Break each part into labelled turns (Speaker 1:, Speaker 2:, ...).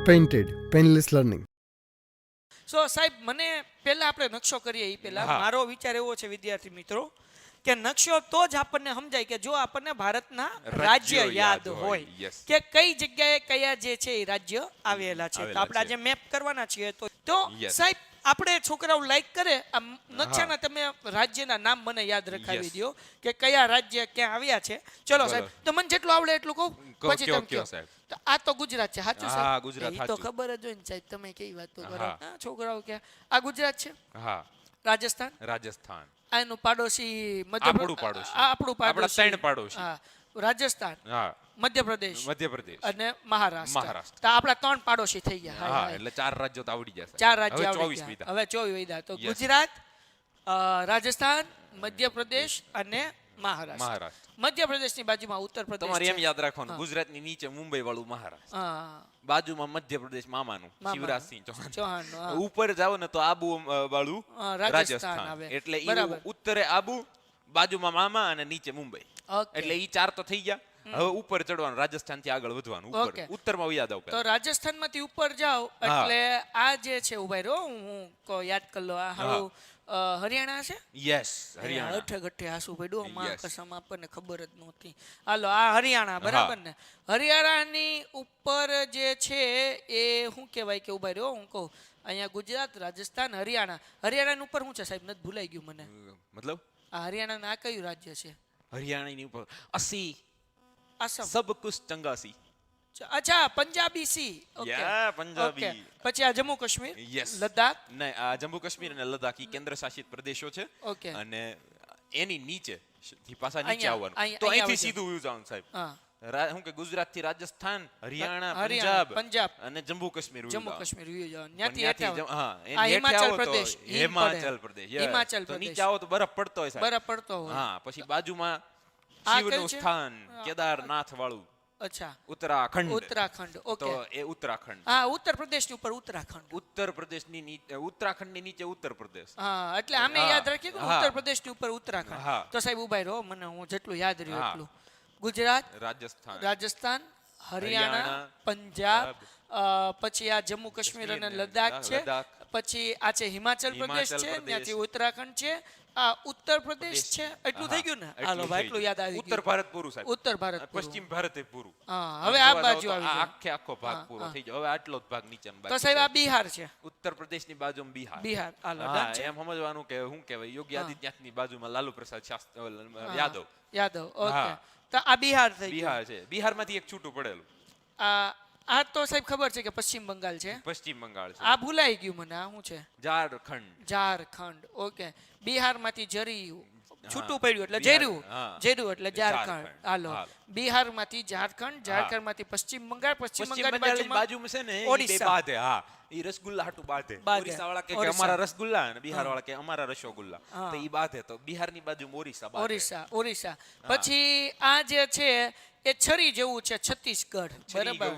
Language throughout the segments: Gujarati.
Speaker 1: Painted painless learning.
Speaker 2: સો સાહેબ મને પહેલા આપણે નકશો કરીએ એ પહેલા મારો વિચાર એવો છે વિદ્યાર્થી મિત્રો કે નકશો તો જ આપણને સમજાય કે જો આપણને ભારતના રાજ્ય યાદ હોય કે કઈ જગ્યાએ કયા જે છે એ રાજ્ય આવેલા છે. તો આપણે આજે મેપ કરવાના છીએ તો સાહેબ આપણે છોકરાઓ લાઈક કરે આ નકશાના તમે રાજ્યના નામ મને યાદ રખાવી દો કે કયા રાજ્ય ક્યાં આવ્યા છે. ચલો સાહેબ તો મને જેટલું આવડે એટલું કહું પછી તમે કહો. તો આ તો ગુજરાત છે સાચું સાહેબ? એ તો ખબર જ હોય ને સાહેબ તમે કેવી વાતો કરો છોકરાઓ કે આ ગુજરાત છે. રાજસ્થાન આનું પાડોશી મધ્યપ્રદેશ આપણું પાડોશી રાજસ્થાન મધ્યપ્રદેશ અને મહારાષ્ટ્ર. તો આપણા 3 પાડોશી થઈ ગયા
Speaker 3: એટલે 4 રાજ્યો તો આવડી જશે.
Speaker 2: 4 રાજ્યો આવડી ગયા. હવે 24 વધ્યા તો ગુજરાત રાજસ્થાન મધ્યપ્રદેશ અને મહારાષ્ટ્ર. મધ્યપ્રદેશની બાજુમાં ઉત્તર પ્રદેશ.
Speaker 3: તમારે એમ યાદ રાખવાનું ગુજરાતની નીચે મુંબઈ વાળું મહારાષ્ટ્ર, બાજુમાં મધ્યપ્રદેશ મામાનું શિવરાજસિંહ ચૌહાણ, ઉપર જાવ ને તો આબુ વાળું રાજસ્થાન. એટલે ઉત્તરે આબુ, બાજુમાં મામા અને નીચે મુંબઈ. એટલે ઈ 4 તો થઈ ગયા. હવે ઉપર ચડવાનું, રાજસ્થાન થી આગળ વધવાનું. ઉત્તર માં યાદ આવ.
Speaker 2: તો રાજસ્થાન માંથી ઉપર જાવ એટલે આ જે છે ઉભા રહ્યો હું યાદ કરી લો. આ હરિયાણા છે.
Speaker 3: યસ, હરિયાણા.
Speaker 2: અઠે ગઠે હાસુ પડ્યું માં કસમ આપણને ખબર જ નહોતી. હાલો આ હરિયાણા બરાબર ને. હરિયાણાની ઉપર જે છે એ શું કહેવાય કે ઉભા રહ્યો હું કહું અહીંયા ગુજરાત રાજસ્થાન હરિયાણા. હરિયાણાની ઉપર શું છે સાહેબ? નથી ભૂલાઈ ગયું મને.
Speaker 3: મતલબ
Speaker 2: આ હરિયાણાના આ કયું રાજ્ય છે?
Speaker 3: હરિયાણાની ઉપર અસી
Speaker 2: આસામ
Speaker 3: સબ કુછ ચંગાસી.
Speaker 2: અચ્છા પંજાબી સી.
Speaker 3: યા પંજાબી.
Speaker 2: પછી આ જમ્મુ કાશ્મીર લદ્દાખ.
Speaker 3: નહીં, આ જમ્મુ કાશ્મીર અને લદ્દાખ ઈ કેન્દ્ર શાસિત પ્રદેશો છે. અને એની નીચે થી પાછા નીચે આવવાનું. તો અહીંથી સીધું વ્યૂ જવાનું સાહેબ. હું કે ગુજરાત થી રાજસ્થાન, હરિયાણા, પંજાબ અને જમ્મુ કાશ્મીર
Speaker 2: વ્યૂ જવાનું. ત્યાંથી
Speaker 3: હિમાચલ પ્રદેશ. તો નીચે આવો તો બરફ પડતો હોય સાહેબ.
Speaker 2: બરફ પડતો હોય.
Speaker 3: હા, પછી બાજુમાં શિવનું સ્થાન કેદારનાથ વાળું.
Speaker 2: અચ્છા
Speaker 3: ઉત્તરાખંડ.
Speaker 2: ઓકે.
Speaker 3: તો એ ઉત્તરાખંડ.
Speaker 2: હા, ઉત્તર પ્રદેશની ઉપર ઉત્તરાખંડ.
Speaker 3: ઉત્તર પ્રદેશની નીચે ઉત્તરાખંડની નીચે ઉત્તર પ્રદેશ.
Speaker 2: હા, એટલે આમે યાદ રાખીએ કે ઉત્તર પ્રદેશની ઉપર ઉત્તરાખંડ. તો સાહેબ ઉભા રહો, મને હું જેટલું યાદ રહ્યું એટલું. ગુજરાત, રાજસ્થાન, હરિયાણા, પંજાબ, પછી આ જમ્મુ કાશ્મીર અને લદ્દાખ છે. પછી આ છે હિમાચલ પ્રદેશ છે, ત્યાંથી ઉત્તરાખંડ છે. આ ઉત્તર પ્રદેશ છે. એટલું થઈ ગયું ને? હાલો ભાઈ એટલું યાદ આવી ગયું.
Speaker 3: ઉત્તર ભારત પૂરું સાહેબ.
Speaker 2: ઉત્તર ભારત,
Speaker 3: પશ્ચિમ ભારત પૂરું.
Speaker 2: હા, હવે આ બાજુ આવી ગયો.
Speaker 3: આખો ભાગ પૂરો થઈ ગયો. હવે આટલો જ ભાગ નીચેનો ભાગ.
Speaker 2: તો સાહેબ આ બિહાર છે.
Speaker 3: ઉત્તર પ્રદેશની બાજુમાં બિહાર.
Speaker 2: હાલો
Speaker 3: એમ સમજવાનું કે શું કહેવાય, યોગી આદિત્યનાથની બાજુમાં લાલુ પ્રસાદ યાદવ.
Speaker 2: ઓકે. તો આ બિહાર થઈ ગયું.
Speaker 3: બિહાર છે. બિહારમાંથી એક છૂટું પડેલું.
Speaker 2: આ તો સાહેબ ખબર છે કે પશ્ચિમ બંગાળ છે.
Speaker 3: પશ્ચિમ બંગાળ છે.
Speaker 2: આ ભૂલાઈ ગયું મને. આ શું છે?
Speaker 3: ઝારખંડ.
Speaker 2: ઓકે. બિહારમાંથી જર્યું છૂટું પડ્યું એટલે જર્યું એટલે ઝારખંડ. હાલો, બિહારમાંથી ઝારખંડ, ઝારખંડમાંથી પશ્ચિમ બંગાળ, પશ્ચિમ બંગાળની બાજુમાં
Speaker 3: છે ને
Speaker 2: ઓડિશા.
Speaker 3: હા, ઈ રસગુલ્લા હાટુ બાધે. ઓરિસ્સા વાળા કે અમારા રસગુલ્લા અને બિહાર વાળા કે અમારા રસોગુલ્લા. તો ઈ બાધે. તો બિહારની બાજુમાં ઓરિસ્સા બાધે.
Speaker 2: ઓરિસ્સા. પછી આ જે છે એ છરી જેવું છે છત્તીસગઢ. બરાબર,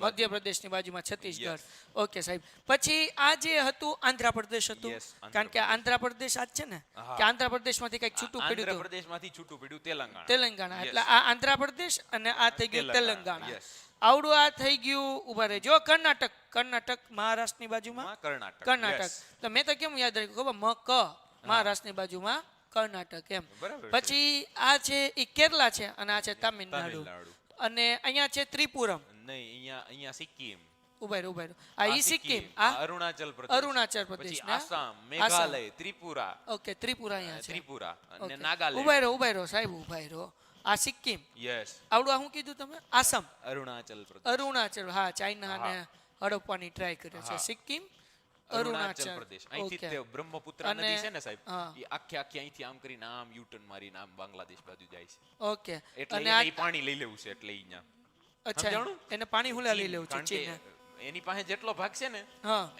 Speaker 2: મધ્યપ્રદેશની બાજુમાં છત્તીસગઢ. ઓકે સાહેબ. પછી આ જે હતું આંધ્રપ્રદેશ હતું. કારણ કે આંધ્રપ્રદેશ આ છે ને કે આંધ્રપ્રદેશમાંથી કઈક છૂટું પડ્યું.
Speaker 3: આંધ્રપ્રદેશમાંથી છૂટું પડ્યું
Speaker 2: તેલંગાણા. એટલે આ આંધ્રપ્રદેશ અને આ થઈ ગયું તેલંગાણા. આવડું આ થઈ ગયું. ઉભા રહેજો. કર્ણાટક મહારાષ્ટ્રની બાજુમાં કર્ણાટક. તો મેં તો કેમ યાદ રાખ્યું ખબર? મહારાષ્ટ્રની બાજુમાં કર્ણાટક એમ. પછી આ છે એ કેરલા છે અને આ છે તામિલનાડુ. અને અહીંયા છે ત્રિપુરમ.
Speaker 3: નહીં, અહીંયા સિક્કિમ.
Speaker 2: ઉભા આ ઈ સિક્કિમ. આ અરુણાચલ પ્રદેશ,
Speaker 3: આસામ, મેઘાલય, ત્રિપુરા.
Speaker 2: ઓકે, ત્રિપુરા અહીંયા છે.
Speaker 3: ત્રિપુરા અને નાગાલેન્ડ.
Speaker 2: ઉભા રહો સાહેબ, ઉભા રહો. આ સિક્કિમ.
Speaker 3: યસ.
Speaker 2: આવડું શું કીધું તમે? આસામ,
Speaker 3: અરુણાચલ.
Speaker 2: હા, ચાઇના ને હડપવાની ટ્રાય કરે છે. સિક્કિમ, અરુણાચલ
Speaker 3: પ્રદેશ. અહીંથી તે બ્રહ્મપુત્ર નદી છે ને સાહેબ, એ આખી અહીંથી આમ કરીને આમ યુટર્ન મારીને આમ બાંગ્લાદેશ બાજુ જાય છે.
Speaker 2: ઓકે.
Speaker 3: એટલે એને પાણી લઈ લેવું છે. એટલે અહીંયા
Speaker 2: અચ્છા, એને પાણી હુલા લઈ લેવું છે. ચીન
Speaker 3: એની પાસે જેટલો ભાગ છે ને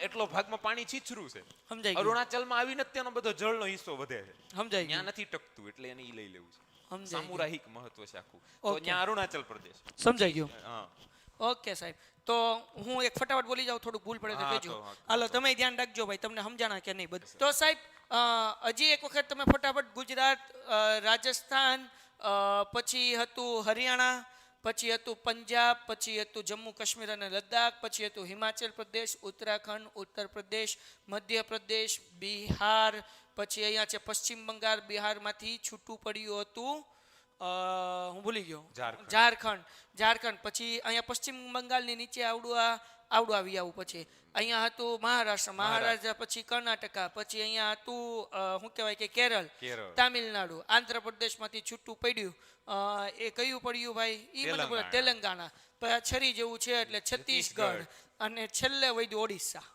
Speaker 3: એટલો ભાગમાં પાણી છીછરું છે.
Speaker 2: સમજાય?
Speaker 3: અરુણાચલમાં આવીને તેનો બધો જળનો હિસ્સો વધે છે.
Speaker 2: સમજાય?
Speaker 3: ત્યાં નથી ટકતું એટલે એને ઈ લઈ લેવું છે.
Speaker 2: સમજાય?
Speaker 3: સામુરાહિક મહત્વ છે આખું. તો ત્યાં અરુણાચલ પ્રદેશ.
Speaker 2: સમજાઈ ગયું? હા. ઓકે સાહેબ. તો હું એક ફટાફટ બોલી જાઉં, થોડુંક ભૂલ પડે તો કહેજો. હાલો, તમે ધ્યાન રાખજો ભાઈ, તમને સમજાણા કે નહીં બધું. તો સાહેબ હજી એક વખત તમે ફટાફટ ગુજરાત, રાજસ્થાન, પછી હતું હરિયાણા, પછી હતું પંજાબ, પછી હતું જમ્મુ કાશ્મીર અને લદ્દાખ, પછી હતું હિમાચલ પ્રદેશ, ઉત્તરાખંડ, ઉત્તર પ્રદેશ, મધ્યપ્રદેશ, બિહાર, પછી અહીંયા છે પશ્ચિમ બંગાળ. બિહારમાંથી છૂટું પડ્યું હતું હું ભૂલી ગયો, ઝારખંડ. પછી અહીંયા પશ્ચિમ બંગાળની નીચે આવડું આવી આવું. પછી અહીંયા હતું મહારાષ્ટ્ર, પછી કર્ણાટકા, પછી અહીંયા હતું શું કહેવાય કે કેરળ, તામિલનાડુ, આંધ્રપ્રદેશમાંથી છૂટું પડ્યું એ કયું પડ્યું ભાઈ એ મને તેલંગાણા, પછી છરી જેવું છે એટલે છત્તીસગઢ, અને છેલ્લે વૈદ્ય ઓડિશા.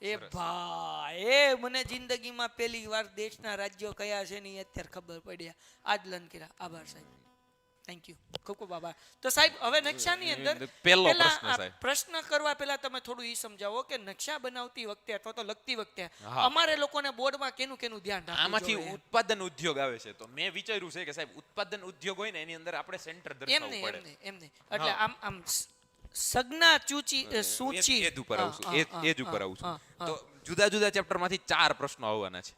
Speaker 2: એ ભાઈ એ મને જિંદગીમાં પહેલી વાર દેશના રાજ્યો કયા છે ને અત્યારે ખબર પડ્યા. આજ લર્ન કર્યા. આભાર સાહેબ, થેન્ક યુ, ખૂબ ખૂબ આભાર. તો સાહેબ હવે નકશાની અંદર પ્રશ્ન કરવા પહેલા તમે થોડું એ સમજાવો કે નકશા બનાવતી વખતે અથવા તો લખતી વખતે અમારે લોકોને બોર્ડમાં કેનું ધ્યાન રાખવું?
Speaker 3: આમાંથી ઉત્પાદન ઉદ્યોગ આવે છે, તો મેં વિચાર્યું છે કે સાહેબ ઉત્પાદન ઉદ્યોગ હોય ને એની અંદર આપણે સેન્ટર દર્શાવવું પડે.
Speaker 2: એમને એટલે આમ સગના સૂચિ
Speaker 3: એજ ઉપર આવું છું. તો જુદા જુદા ચેપ્ટર માંથી 4 પ્રશ્નો આવવાના છે.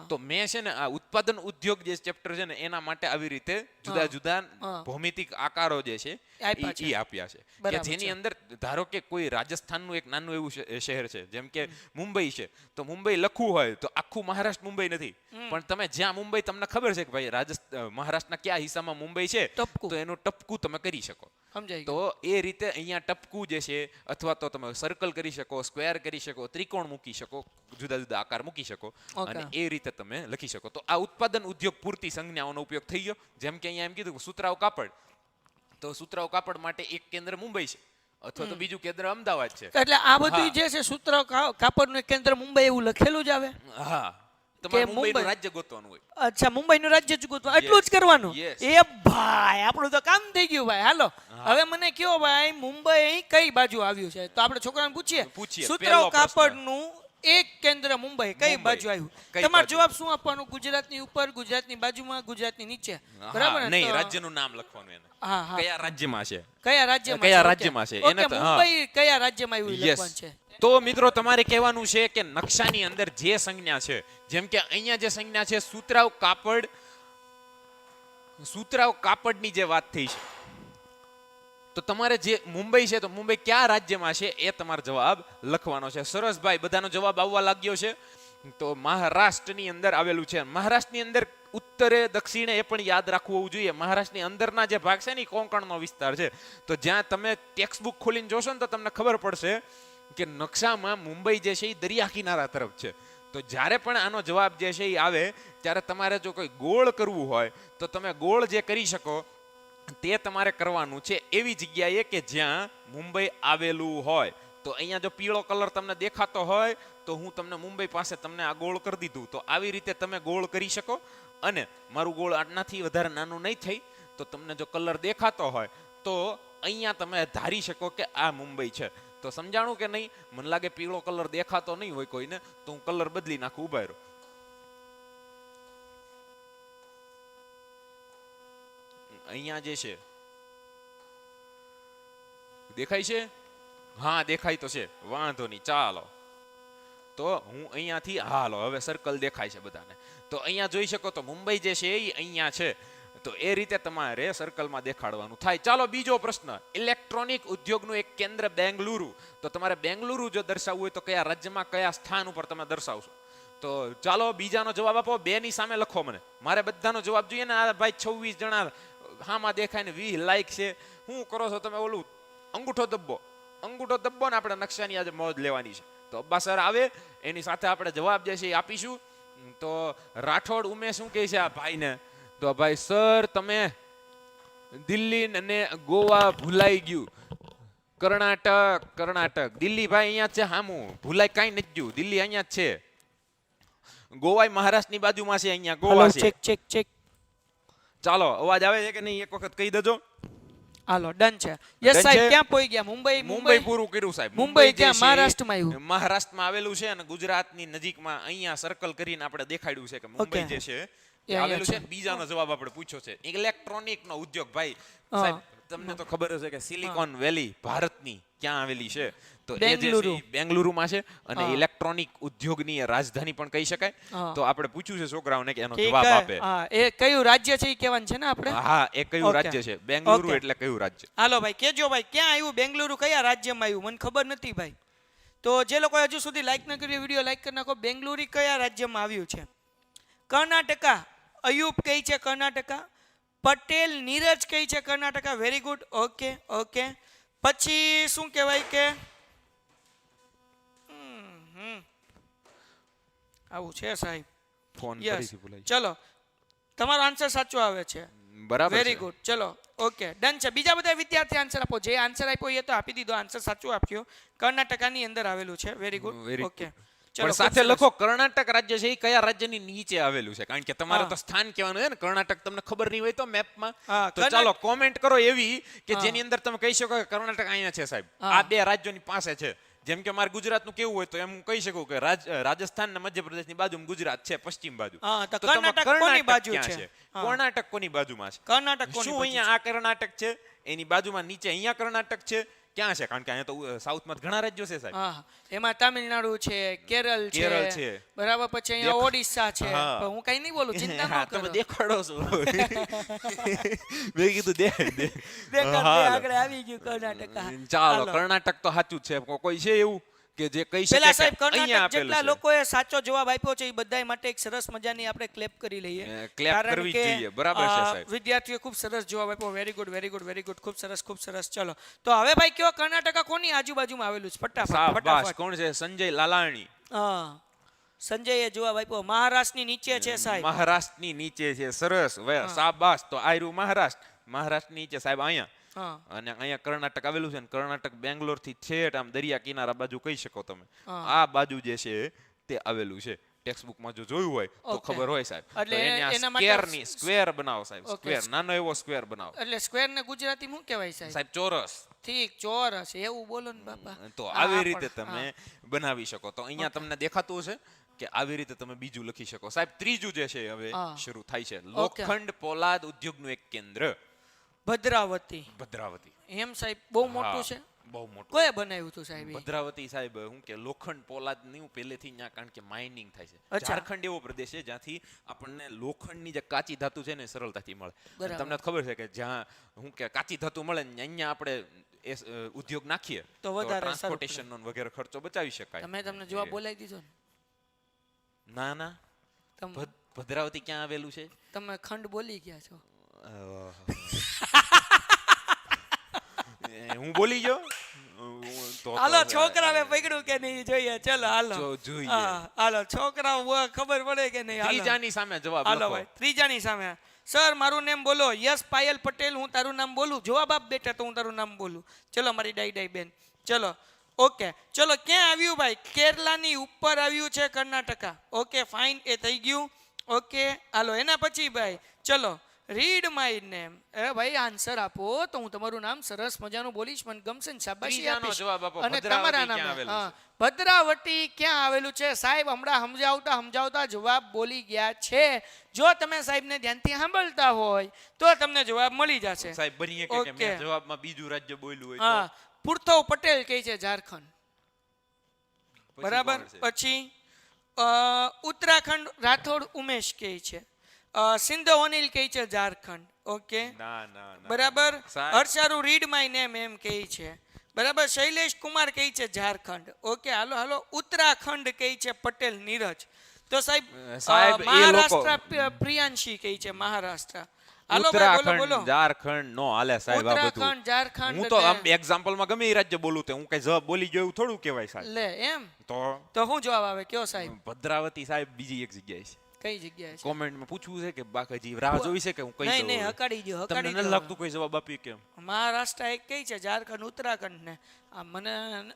Speaker 3: તો મેં છે ને આ ઉત્પાદન ઉદ્યોગ જે ચેપ્ટર છે ને એના માટે આવી રીતે જુદા જુદા ભૌમિતિક આકારો જે છે ઈ આપ્યા છે કે જેની અંદર ધારો કે કોઈ રાજસ્થાનનું એક નાનું એવું શહેર છે, જેમ કે મુંબઈ છે, તો મુંબઈ લખવું હોય તો આખું મહારાષ્ટ્ર મુંબઈ નથી, પણ તમે જ્યાં મુંબઈ તમને ખબર છે કે ભાઈ મહારાષ્ટ્રના કયા હિસ્સામાં મુંબઈ છે, તો એનું ટપકું તમે કરી શકો. તો એ રીતે અહીંયા ટપકું જે છે, અથવા તો તમે સર્કલ કરી શકો, સ્ક્વેર કરી શકો, ત્રિકોણ મૂકી શકો, જુદા જુદા આકાર મૂકી શકો અને એ રીતે તમે લખી શકો. તો આ ઉત્પાદન ઉદ્યોગ પૂરતી સંજ્ઞાઓનો ઉપયોગ થઈ ગયો. જેમ કે અહીંયા એમ કીધું સુતરાઉ કાપડ, તો સુતરાઉ કાપડ માટે એક કેન્દ્ર મુંબઈ છે અથવા તો બીજું કેન્દ્ર અમદાવાદ છે.
Speaker 2: એટલે આ બધું જે છે સુતરાઉ કાપડનું કેન્દ્ર મુંબઈ એવું લખેલું જ આવે.
Speaker 3: હા, તમારે મુંબઈનું રાજ્ય ગોતવાનું હોય.
Speaker 2: અચ્છા, મુંબઈનું રાજ્ય જ ગોતવાનું, એટલું જ કરવાનું. એ ભાઈ આપણું તો કામ થઈ ગયું ભાઈ. હાલો હવે મને કયો ભાઈ, મુંબઈ કઈ બાજુ આવ્યું છે? તો આપણે છોકરાને પૂછીએ સુતરાઉ કાપડનું એક કેન્દ્ર મુંબઈ કઈ બાજુ આવ્યું? તમારો જવાબ શું આપવાનો? ગુજરાતની ઉપર, ગુજરાતની બાજુમાં, ગુજરાતની નીચે, બરાબર ને?
Speaker 3: નહીં, રાજ્યનું નામ લખવાનું એને. કયા રાજ્યમાં છે,
Speaker 2: કયા રાજ્યમાં છે
Speaker 3: એને
Speaker 2: મુંબઈ કયા રાજ્યમાં આવ્યું લખવાનું છે.
Speaker 3: તો મિત્રો તમારે કહેવાનું છે કે નકશાની અંદર જે સંજ્ઞા છે, જેમ કે અહીંયા જે સંજ્ઞા છે સુતરાઉ કાપડની જે વાત થઈ છે, તો તમારે જે મુંબઈ છે તો મુંબઈ કયા રાજ્યમાં છે એ તમારો જવાબ લખવાનો છે. સરસ ભાઈ, બધાનો જવાબ આવવા લાગ્યો છે. તો મહારાષ્ટ્રની અંદર આવેલું છે. મહારાષ્ટ્રની અંદર ઉત્તરે દક્ષિણે એ પણ યાદ રાખવું હોવું જોઈએ. મહારાષ્ટ્રની અંદરના જે ભાગ છે ને એ કોંકણનો વિસ્તાર છે. તો જ્યાં તમે ટેક્સ્ટ બુક ખોલીને જોશો ને તો તમને ખબર પડશે કે નકશામાં મુંબઈ જે છે એ દરિયા કિનારા તરફ છે. તો જ્યારે પણ આનો જવાબ જે છે એ આવે ત્યારે તમારે જો કોઈ ગોળ કરવું હોય તો તમે ગોળ જે કરી શકો તે તમારે કરવાનું છે એવી જગ્યાએ કે જ્યાં મુંબઈ આવેલું હોય. તો અહીંયા જો પીળો કલર તમને દેખાતો હોય તો હું તમને મુંબઈ પાસે તમને આ ગોળ કરી દીધું. તો આવી રીતે તમે ગોળ કરી શકો. અને મારું ગોળ આટલાથી વધારે નાનું નહીં થઈ તો તમને જો કલર દેખાતો હોય તો અહીંયા તમે ધારી શકો કે આ મુંબઈ છે. તો સમજાણું કે નહીં? મને લાગે પીળો કલર દેખાતો નહીં હોય કોઈને, તો હું કલર બદલી નાખું. ઉભા રહો. અહીંયા જે છે દેખાય છે? હા, દેખાય તો છે, વાંધો નહીં, ચાલો. તો હું અહીંયાથી હાલો હવે સર્કલ દેખાય છે બધાને. તો અહીંયા જોઈ શકો તો મુંબઈ જે છે એ અહીંયા છે. તો એ રીતે તમારે સર્કલમાં દેખાડવાનું થાય. ચાલો બીજો પ્રશ્ન. ઇલેક્ટ્રોનિક ઉદ્યોગનું એક કેન્દ્ર બેંગલુરુ. તો તમારે બેંગલુરુ જો દર્શાવવું હોય તો કયા રાજ્યમાં કયા સ્થાન ઉપર તમે દર્શાવશો? તો ચાલો બીજાનો જવાબ આપો. 2 ની સામે લખો. મારે બધાનો જવાબ જોઈએ ને. આ ભાઈ 26 જણા હામાં દેખાય ને 20 લાઈક છે. શું કરો છો તમે? ઓલું અંગૂઠો દબ્બો ને આપણે નકશાની આજે મોજ લેવાની છે. તો અબ્બા સર આવે એની સાથે આપણે જવાબ જે છે એ આપીશું. તો રાઠોડ ઉમેશ શું કહે છે આ ભાઈને? તો ભાઈ સર તમે દિલ્હી અને ગોવા ભૂલાઈ ગયું. કર્ણાટક દિલ્હી ભાઈ અહીંયા છે હામું. ભૂલાઈ કાંઈ નથી ગયું. દિલ્હી અહીંયા જ છે. ગોવા મહારાષ્ટ્રની બાજુમાં છે. અહીંયા ગોવા છે.
Speaker 2: ચેક.
Speaker 3: ચાલો અવાજ આવે છે કે નહીં એક વખત કહી દેજો.
Speaker 2: હાલો ડન છે. યસ સાહેબ, ક્યાં પોઈ ગયા?
Speaker 3: મુંબઈ પૂરું કર્યું સાહેબ.
Speaker 2: મુંબઈ ક્યાં? મહારાષ્ટ્રમાં આવ્યું.
Speaker 3: મહારાષ્ટ્રમાં આવેલું છે અને ગુજરાતની નજીકમાં અહીંયા સર્કલ કરીને આપણે દેખાડ્યું છે કે મુંબઈ જે છે આવેલું છે. બીજાનો જવાબ આપણે પૂછ્યો છે ઇલેક્ટ્રોનિક નો ઉદ્યોગ. ભાઈ સાહેબ તમને તો ખબર હશે કે સિલિકોન વેલી ભારતની ક્યાં આવેલી છે? તો એ જે
Speaker 2: બેંગલુરુ.
Speaker 3: છે બેંગલુરુમાં છે અને ઇલેક્ટ્રોનિક ઉદ્યોગની રાજધાની પણ કહી શકાય. તો આપણે પૂછ્યું છે છોકરાઓને કે એનો જવાબ આપે.
Speaker 2: એ કયું રાજ્ય છે એ કહેવાનું છે ને આપણે?
Speaker 3: હા, એ કયું
Speaker 2: Okay.
Speaker 3: રાજ્ય છે? બેંગલુરુ
Speaker 2: Okay.
Speaker 3: એટલે કયું રાજ્ય?
Speaker 2: હાલો ભાઈ કેજો ભાઈ ક્યાં આવ્યું બેંગલુરુ, કયા રાજ્યમાં આવ્યું? મને ખબર નથી ભાઈ. તો જે લોકો હજુ સુધી લાઈક ન કર્યું વિડીયો લાઈક કરી નાખો. બેંગલુરુ કયા રાજ્યમાં આવ્યું છે? કર્ણાટકા. અયુબ કઈ છે કર્ણાટકા. પટેલ નીરજ કઈ છે Karnataka. Very good. Okay okay. પછી શું કહેવાય કે આવું છે સાહેબ.
Speaker 3: Phone
Speaker 2: Yes.
Speaker 3: ફરીથી બોલાય.
Speaker 2: ચલો તમારો આન્સર સાચો આવે છે.
Speaker 3: બરાબર
Speaker 2: વેરી
Speaker 3: છે.
Speaker 2: ગુડ. ચલો ઓકે ડન છે. બીજા બધા વિદ્યાર્થી આન્સર આપો. જે આન્સર આપ્યો એ તો આપી દીધો. આન્સર સાચો આપ્યો. કર્ણાટકાની અંદર આવેલું છે. Very good.
Speaker 3: Very
Speaker 2: ઓકે
Speaker 3: પણ સાથે લખો કર્ણાટક રાજ્ય છે એ કયા રાજ્યની નીચે આવેલું છે, કારણ કે તમારે
Speaker 2: હા.
Speaker 3: તો સ્થાન કહેવાનું છે ને. કર્ણાટક તમને ખબર નહીં હોય તો મેપમાં
Speaker 2: હા,
Speaker 3: તો ચાલો કોમેન્ટ કરો એવી કે જેની અંદર તમે કહી શકો કે કર્ણાટક અહીંયા છે સાહેબ.
Speaker 2: હા.
Speaker 3: આ બે રાજ્યોની પાસે છે. જેમ કે મારે ગુજરાતનું કેવું હોય તો એમ હું કહી શકું કે રાજસ્થાન ને મધ્યપ્રદેશની બાજુમાં ગુજરાત છે પશ્ચિમ બાજુ.
Speaker 2: હા, તો
Speaker 3: તો તમારે
Speaker 2: કર્ણાટક કોની બાજુ
Speaker 3: ક્યાં
Speaker 2: છે? હા.
Speaker 3: કર્ણાટક કોની બાજુમાં છે?
Speaker 2: કર્ણાટક કોની
Speaker 3: શું
Speaker 2: બાજુ
Speaker 3: અહીંયા આ કર્ણાટક છે એની બાજુમાં નીચે અહીંયા કર્ણાટક છે ક્યાં છે? કારણ કે અહીંયા તો સાઉથમાં ઘણા રાજ્યો છે સાહેબ.
Speaker 2: હા, એમાં તામિલનાડુ છે, કેરળ
Speaker 3: કેરળ
Speaker 2: છે,
Speaker 3: છે.
Speaker 2: બરાબર. પછી અહીંયા ઓડિશા છે.
Speaker 3: હા.
Speaker 2: પણ હું કઈ નહીં બોલું, ચિંતા
Speaker 3: હા,
Speaker 2: ન કરો.
Speaker 3: તમે દેખાડો છો. મેં કીધું દે
Speaker 2: દેખાડ
Speaker 3: હા,
Speaker 2: દે, આગળ આવી ગયું કર્ણાટક.
Speaker 3: ચાલો
Speaker 2: હાલો.
Speaker 3: કર્ણાટક તો સાચું જ છે. કોઈ છે એવું કે જે કહી શકે
Speaker 2: પેલા
Speaker 3: કે
Speaker 2: સાહેબ
Speaker 3: અહીંયા
Speaker 2: કર્ણાટક જેટલા
Speaker 3: આપેલું છે?
Speaker 2: લોકોએ સાચો જવાબ આપ્યો છે એ બધાય માટે એક સરસ મજાની આપણે ક્લેપ કરી લઈએ.
Speaker 3: ક્લેપ
Speaker 2: કારણ
Speaker 3: કરવી
Speaker 2: કે,
Speaker 3: જ જોઈએ. બરાબર છે સાહેબ.
Speaker 2: વિદ્યાર્થીઓ ખૂબ સરસ જવાબ આપ્યો. Very good very good very good. ખૂબ સરસ ખૂબ સરસ. ચલો તો હવે ભાઈ કયો કર્ણાટક કોની આજુબાજુમાં આવેલું છે? ફટાફટ
Speaker 3: શાબાશ.
Speaker 2: ફટાફટ.
Speaker 3: કોણ છે? સંજય લાલાણી.
Speaker 2: હા, સંજયે જવાબ આપ્યો. મહારાષ્ટ્રની નીચે છે સાહેબ.
Speaker 3: મહારાષ્ટ્રની નીચે છે. સરસ. શાબાશ. તો આયરું મહારાષ્ટ્રની નીચે સાહેબ અહીંયા.
Speaker 2: હા
Speaker 3: અને અહીંયા કર્ણાટક આવેલું છે ને કર્ણાટક બેંગ્લોર થી છેટ આમ દરિયા કિનારા બાજુ કહી શકો તમે.
Speaker 2: હા.
Speaker 3: આ બાજુ જે છે તે આવેલું છે. ટેક્સ્ટ માં જો જોયું હોય તો
Speaker 2: Okay.
Speaker 3: ખબર હોય સાહેબ.
Speaker 2: એટલે
Speaker 3: તો એને આ
Speaker 2: એના માટે
Speaker 3: સ્ક્વેર બનાવો સાહેબ.
Speaker 2: Okay.
Speaker 3: સ્ક્વેર, નાનો એવો સ્ક્વેર બનાવો
Speaker 2: એટલે સ્ક્વેર ને ગુજરાતી શું કહેવાય સાહેબ?
Speaker 3: સાહેબ. ચોરસ.
Speaker 2: ઠીક, ચોરસ એવું બોલો ને બાપા.
Speaker 3: તો
Speaker 2: હા,
Speaker 3: આવી
Speaker 2: હા,
Speaker 3: રીતે
Speaker 2: પણ,
Speaker 3: તમે બનાવી શકો. તો અહીંયા તમને દેખાતું હશે કે આવી રીતે તમે બીજું લખી શકો સાહેબ. ત્રીજું જે છે હવે
Speaker 2: હા.
Speaker 3: શરૂ થાય છે. લોખંડ પોલાદ ઉદ્યોગનું એક કેન્દ્ર
Speaker 2: ભદ્રાવતી.
Speaker 3: ભદ્રાવતી.
Speaker 2: એમ સાહેબ બહુ મોટું છે.
Speaker 3: બહુ મોટું.
Speaker 2: કોએ બનાવ્યું હતું સાહેબ ઈ?
Speaker 3: ભદ્રાવતી સાહેબ હું કે લોખંડ પોલાદ ની પહેલેથી ત્યાં, કારણ કે માઇનિંગ થાય છે.
Speaker 2: અચ્છા.
Speaker 3: ઝારખંડ એવો પ્રદેશ છે જ્યાંથી આપણને લોખંડની જે કાચી ધાતુ છે ને સરળતાથી મળે. અને
Speaker 2: બરાબર.
Speaker 3: તમને ખબર છે કે જ્યાં હું કે કાચી ધાતુ મળે ને અહીંયા આપણે એ ઉદ્યોગ નાખીએ
Speaker 2: તો વધારે
Speaker 3: ટ્રાન્સપોર્ટેશન નો વગેરે ખર્ચો બચાવી શકાય.
Speaker 2: તમને જવાબ બોલાવી દીધો ને?
Speaker 3: ના ના.
Speaker 2: તમ-
Speaker 3: ભદ્રાવતી ક્યાં આવેલું છે?
Speaker 2: તમે ખંડ બોલી ગયા છો.
Speaker 3: હું બોલી ગયો તો
Speaker 2: હાલો છોકરાને પકડ્યું કે નહીં જોઈએ. ચલો હાલો
Speaker 3: જોઈએ.
Speaker 2: હા, હાલો છોકરાઓ ખબર પડે કે નહીં? હાલો.
Speaker 3: ત્રીજાની સામે જવાબ
Speaker 2: હાલો
Speaker 3: લખો.
Speaker 2: ભાઈ ત્રીજાની સામે. સર મારું નામ બોલો. યસ પાયલ પટેલ. હું તારું નામ બોલું? જવાબ આપ બેટા તો હું તારું નામ બોલું. ચલો મારી ડાઈ બેન. ચલો ઓકે. ચલો ક્યાં આવ્યું ભાઈ? કેરલાની ઉપર આવ્યું છે કર્ણાટકા. ઓકે ફાઇન, એ થઈ ગયું. ઓકે હાલો એના પછી ભાઈ ચલો રીડ માય નેમ. એ ભાઈ આન્સર આપો તો હું તમારું નામ સરસ મજાનું બોલીશ. મને ગમશે ને શાબાશી
Speaker 3: ત્રીજાનો
Speaker 2: આપીશ.
Speaker 3: જવાબ આપો.
Speaker 2: અને
Speaker 3: ભદ્રાવતી
Speaker 2: તમારા
Speaker 3: ક્યાં
Speaker 2: નામે
Speaker 3: આવેલું
Speaker 2: હા ભદ્રાવતી ક્યાં આવેલું છે સાહેબ? હમણાં સમજાવતા જવાબ બોલી ગયા છે. જો તમે સાહેબને ધ્યાનથી સાંભળતા હોય તો તમને જવાબ મળી જશે
Speaker 3: સાહેબ બની શકે કે મેં
Speaker 2: Okay.
Speaker 3: જવાબમાં બીજું રાજ્ય બોલ્યું હોય
Speaker 2: હા. પુરથો પટેલ કહે છે ઝારખંડ.
Speaker 3: તો
Speaker 2: બરાબર.
Speaker 3: પછી કોણ છે?
Speaker 2: પછી ઉત્તરાખંડ રાઠોડ ઉમેશ કહે છે. સિંધો અનિલ કહે છે ઝારખંડ. ઓકે
Speaker 3: ના ના ના.
Speaker 2: બરાબર.
Speaker 3: સાહેબ.
Speaker 2: હર્ષારુ રીડ માય નેમ એમ કહે છે. બરાબર. શૈલેષ કુમાર કહે છે ઝારખંડ. ઓકે હાલો હાલો. ઉત્તરાખંડ કહે છે પટેલ નીરજ. તો સાહેબ
Speaker 3: સાહેબ, એ
Speaker 2: મહારાષ્ટ્ર પ્રિયાંશી કહે છે મહારાષ્ટ્ર. હાલો ભાઈ બોલો બોલો.
Speaker 3: ઉત્તરાખંડ ઝારખંડ નો હાલે સાહેબ આ બધું.
Speaker 2: ઉત્તરાખંડ ઝારખંડ
Speaker 3: હું તો આમ
Speaker 2: એટલે-
Speaker 3: એક્ઝામ્પલમાં ગમે એ રાજ્ય બોલું તો હું કઈ જવાબ બોલી ગયો એવું થોડું કહેવાય સાહેબ.
Speaker 2: લે એમ
Speaker 3: તો
Speaker 2: તો શું જવાબ આવે કયો સાહેબ?
Speaker 3: ભદ્રાવતી સાહેબ બીજી એક જગ્યાએ છે.
Speaker 2: કઈ જગ્યાએ છે?
Speaker 3: કોમેન્ટમાં પૂછવું છે કે બાકાજી રાહ જોવી છે કે હું કહી
Speaker 2: નહીં
Speaker 3: દઉં?
Speaker 2: નહીં હકાડી દો
Speaker 3: તમને
Speaker 2: હકાડી
Speaker 3: નથી
Speaker 2: દો.
Speaker 3: લાગતું કોઈ જવાબ આપી કેમ?
Speaker 2: મહારાષ્ટ્ર એક કઈ છે? ઝારખંડ ઉત્તરાખંડ ને આ મને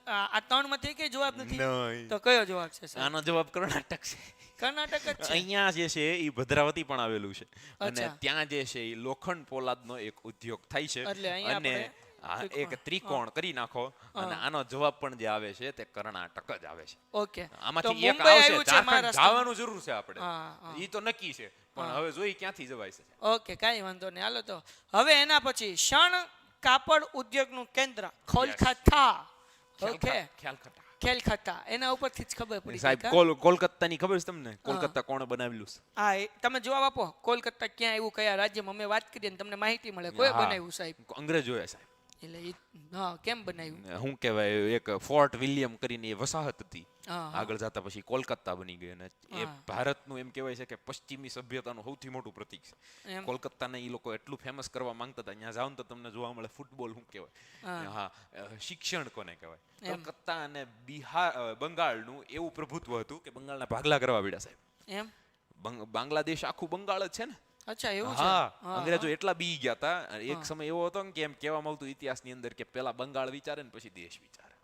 Speaker 2: આ ત્રણ માંથી કઈ જવાબ નથી?
Speaker 3: નહીં.
Speaker 2: તો કયો જવાબ છે સાહેબ?
Speaker 3: આનો જવાબ કર્ણાટક છે.
Speaker 2: કર્ણાટક જ છે.
Speaker 3: અહીંયા જે છે એ ભદ્રાવતી પણ આવેલું છે અને
Speaker 2: અચ્છા.
Speaker 3: ત્યાં જે છે એ લોખંડ પોલાદનો એક ઉદ્યોગ થાય છે.
Speaker 2: એટલે અહીંયા
Speaker 3: અને
Speaker 2: આપણે
Speaker 3: એક ત્રિકોણ કરી નાખો અને આનો જવાબ પણ જે આવે છે તે કર્ણાટક જ આવે છે.
Speaker 2: ઓકે તો
Speaker 3: આમાંથી એક
Speaker 2: મુંબઈ
Speaker 3: આવશે.
Speaker 2: આવ્યું છે
Speaker 3: ઝારખંડ
Speaker 2: મહારાષ્ટ્ર.
Speaker 3: જવાનું જરૂર છે આપણે.
Speaker 2: હા, હા.
Speaker 3: ઈ તો નક્કી છે પણ હવે જોઈ ક્યાંથી જવાય છે.
Speaker 2: ઓકે કાંઈ વાંધો નહીં હાલો તો હવે એના પછી ક્ષણ કાપડ ઉદ્યોગનું કેન્દ્ર કોલકાતા. ઓકે,
Speaker 3: ખ્યાલખટા.
Speaker 2: કેલખતા, એના ઉપરથી જ ખબર પડી
Speaker 3: સાહેબ
Speaker 2: ગઈ કા?
Speaker 3: કોલકાતાની ખબર છે તમને? કોલકાતા કોણે બનાવેલું છે?
Speaker 2: હા, તમે જવાબ આપો. કોલકાતા ક્યાં આવ્યું, કયા રાજ્યમાં? અમે વાત કરીએ ને તમને માહિતી મળે. કોઈ
Speaker 3: હા.
Speaker 2: બનાવ્યું સાહેબ?
Speaker 3: અંગ્રેજોએ સાહેબ.
Speaker 2: એટલે હા, કેમ બનાવ્યું?
Speaker 3: શું કહેવાય, એક ફોર્ટ વિલિયમ કરીને એ વસાહત હતી.
Speaker 2: હા, હા.
Speaker 3: આગળ જતા પછી કોલકાતા બની ગઈ અને એ
Speaker 2: હા.
Speaker 3: ભારતનું એમ કહેવાય છે કે પશ્ચિમી સભ્યતાનું સૌથી મોટું પ્રતીક છે.
Speaker 2: એમ.
Speaker 3: કોલકાતાને એ લોકો એટલું ફેમસ કરવા માંગતા હતા. ત્યાં જાવ તો તમને જોવા મળે ફૂટબોલ શું કહેવાય, હા, શિક્ષણ કોને કહેવાય.
Speaker 2: એમ.
Speaker 3: કોલકાતા અને બંગાળનું એવું પ્રભુત્વ હતું કે બંગાળના ભાગલા કરવા પડ્યા સાહેબ.
Speaker 2: એમ.
Speaker 3: બાંગ્લાદેશ આખું બંગાળ જ છે ને.
Speaker 2: અચ્છા, એવું છે.
Speaker 3: હા,
Speaker 2: હા,
Speaker 3: અંગ્રેજો
Speaker 2: હા.
Speaker 3: એટલા બી ગયા હતા. એક સમય એવો હતો ને કે એમ કહેવામાં આવતું ઇતિહાસની અંદર કે પેલા બંગાળ વિચારે ને પછી દેશ વિચારે.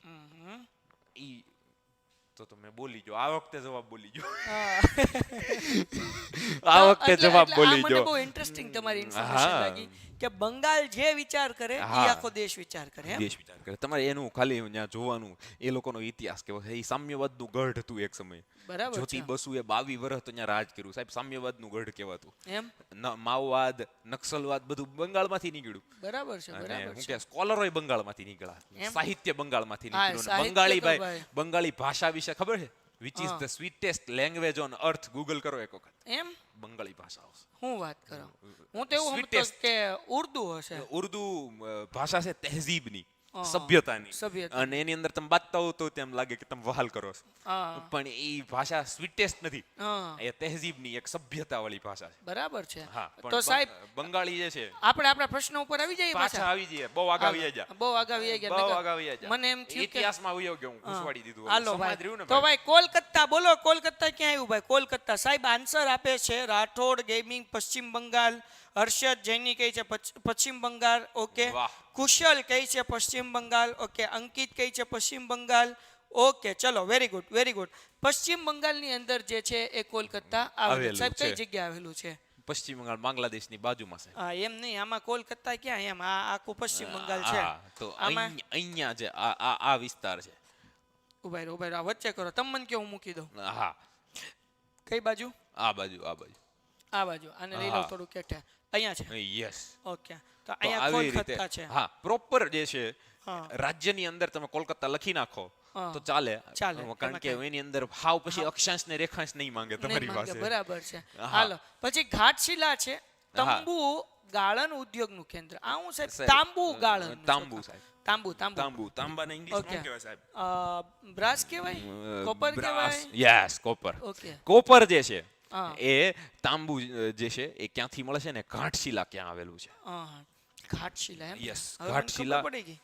Speaker 2: હમ.
Speaker 3: ઈ તો મેં બોલી જો, આ વખતે જવાબ બોલી જો.
Speaker 2: હા.
Speaker 3: આ વખતે
Speaker 2: એટલે-
Speaker 3: જવાબ
Speaker 2: એટલે
Speaker 3: બોલી
Speaker 2: આ મને
Speaker 3: જો.
Speaker 2: બહુ ઇન્ટરેસ્ટિંગ તમારી ઇન્ફોર્મેશન
Speaker 3: હા.
Speaker 2: લાગી કે બંગાળ જે વિચાર કરે એ
Speaker 3: હા.
Speaker 2: આખો દેશ વિચાર કરે. એમ?
Speaker 3: દેશ વિચાર કરે. તમારે એનું ખાલી ત્યાં જોવાનું એ લોકોનો ઇતિહાસ કેવો છે. એ સામ્યવાદનું ગઢ હતું એક સમયે.
Speaker 2: બરાબર
Speaker 3: જ્યોતિ
Speaker 2: છે.
Speaker 3: બસુએ 22 વર્ષ તો ત્યાં રાજ કર્યું સાહેબ. સામ્યવાદનું ગઢ કહેવાતું.
Speaker 2: એમ.
Speaker 3: માઓવાદ, નક્સલવાદ બધું બંગાળમાંથી નીકળ્યું.
Speaker 2: બરાબર છે,
Speaker 3: અને
Speaker 2: બરાબર
Speaker 3: હું
Speaker 2: છે.
Speaker 3: કે સ્કોલરોય બંગાળમાંથી નીકળ્યા.
Speaker 2: એમ?
Speaker 3: સાહિત્ય બંગાળમાંથી
Speaker 2: હા,
Speaker 3: નીકળ્યું.
Speaker 2: સાહિત્ય
Speaker 3: અને બંગાળી
Speaker 2: તો
Speaker 3: ભાઈ
Speaker 2: ભાઈ.
Speaker 3: બંગાળી ભાષા વિશે ખબર છે? વિચ ઇઝ
Speaker 2: હા.
Speaker 3: The sweetest language on earth. Google કરો એક વખત.
Speaker 2: એમ.
Speaker 3: બંગાળી ભાષા આવશે.
Speaker 2: હું વાત કરો. હું તો એવું સમજતો
Speaker 3: Sweetest.
Speaker 2: કે ઉર્દુ હશે.
Speaker 3: ઉર્દુ ભાષા છે તહેઝીબની,
Speaker 2: હા.
Speaker 3: સભ્યતાની.
Speaker 2: સભ્યતા.
Speaker 3: અને એની અંદર તમે બાતતા હો તો તેમ લાગે કે તમે વહાલ કરો છો.
Speaker 2: હા.
Speaker 3: પણ એ ભાષા સ્વીટેસ્ટ નથી.
Speaker 2: હા.
Speaker 3: એ તહેઝીબની એક સભ્યતા વાળી ભાષા છે.
Speaker 2: બરાબર છે.
Speaker 3: હા,
Speaker 2: તો
Speaker 3: પણ
Speaker 2: સાહેબ
Speaker 3: બંગાળી જે છે
Speaker 2: આપણે આપણા પ્રશ્નો ઉપર આવી જઈએ
Speaker 3: પાછા આવી જઈએ. બહુ આગળ આવી જાય.
Speaker 2: બહુ આગળ આવી
Speaker 3: બહુ
Speaker 2: ગયા.
Speaker 3: આગળ આવી જાય.
Speaker 2: મને એમ થયું કે
Speaker 3: ઇતિહાસમાં આવી ગયો હું ઘૂસવાડી દીધું.
Speaker 2: હાલો
Speaker 3: સમાજ
Speaker 2: ભાઈ.
Speaker 3: રહ્યું ને
Speaker 2: તો
Speaker 3: ભાઈ.
Speaker 2: ભાઈ કોલકાતા બોલો. કોલકાતા ક્યાં આવ્યું ભાઈ? કોલકાતા સાહેબ આન્સર આપે છે રાઠોડ ગેમિંગ પશ્ચિમ બંગાળ. હર્ષદ જૈની કહે છે પશ્ચિમ બંગાળ. ઓકે.
Speaker 3: વાહ.
Speaker 2: કુશલ કહે છે પશ્ચિમ બંગાળ. ઓકે. અંકિત કહે છે પશ્ચિમ બંગાળ. ઓકે, ચલો, વેરી ગુડ, વેરી ગુડ. પશ્ચિમ બંગાળની અંદર જે છે એ કોલકાતા આવેલું.
Speaker 3: આવેલું
Speaker 2: સાહેબ કઈ
Speaker 3: છે.
Speaker 2: જગ્યાએ આવેલું છે?
Speaker 3: પશ્ચિમ બંગાળ બાંગ્લાદેશની બાજુમાં છે.
Speaker 2: હા, એમ નહીં, આમાં કોલકાતા ક્યાં? એમ આ આખું પશ્ચિમ બંગાળ છે.
Speaker 3: હા, તો
Speaker 2: આમાં
Speaker 3: અહીંયા જે આ વિસ્તાર છે.
Speaker 2: ઉભા રહો, ઉભા રહો, વચ્ચે કરો. તમે મને કેવું મૂકી દો.
Speaker 3: હા,
Speaker 2: કઈ બાજુ?
Speaker 3: આ બાજુ
Speaker 2: આ બાજુ. આને લઈ લો
Speaker 3: હા.
Speaker 2: થોડું કેઠે. અહીંયા છે.
Speaker 3: યસ.
Speaker 2: ઓકે. તો
Speaker 3: તો
Speaker 2: અહીંયા
Speaker 3: આવી
Speaker 2: કોલકાતા
Speaker 3: રીતે
Speaker 2: છે.
Speaker 3: હા, પ્રોપર જે છે
Speaker 2: હા.
Speaker 3: રાજ્યની અંદર તમે કોલકાતા લખી નાખો
Speaker 2: હા.
Speaker 3: તો ચાલે.
Speaker 2: ચાલે,
Speaker 3: કારણ
Speaker 2: એમાં
Speaker 3: કે
Speaker 2: કાંઈ.
Speaker 3: એની અંદર હાવ પછી અક્ષાંશ ને રેખાંશ નહીં માંગે
Speaker 2: નહીં
Speaker 3: તમારી
Speaker 2: માંગે,
Speaker 3: પાસે.
Speaker 2: બરાબર છે.
Speaker 3: હા.
Speaker 2: હાલો, પછી ઘાટશિલા છે.
Speaker 3: હા.
Speaker 2: તંબુ ગાળણ ઉદ્યોગનું કેન્દ્ર. આ હું સાહેબ
Speaker 3: સાહેબ,
Speaker 2: તાંબુ ગાળણ.
Speaker 3: તાંબુ સાહેબ.
Speaker 2: તાંબુ.
Speaker 3: તાંબાને ઇંગ્લિશમાં
Speaker 2: ઓકે.
Speaker 3: શું કહેવાય સાહેબ?
Speaker 2: બ્રાસ કહેવાય? કોપર કહેવાય?
Speaker 3: Yes, copper.
Speaker 2: ઓકે.
Speaker 3: કોપર જે છે
Speaker 2: હા.
Speaker 3: એ તાંબુ જે છે એ ક્યાંથી મળે છે ને? ઘાટશિલા ક્યાં આવેલું છે?
Speaker 2: હા, ઘાટશિલા એમ?
Speaker 3: Yes,
Speaker 2: હવે મને
Speaker 3: ઘાટશિલા.
Speaker 2: ખબર પડી ગઈ.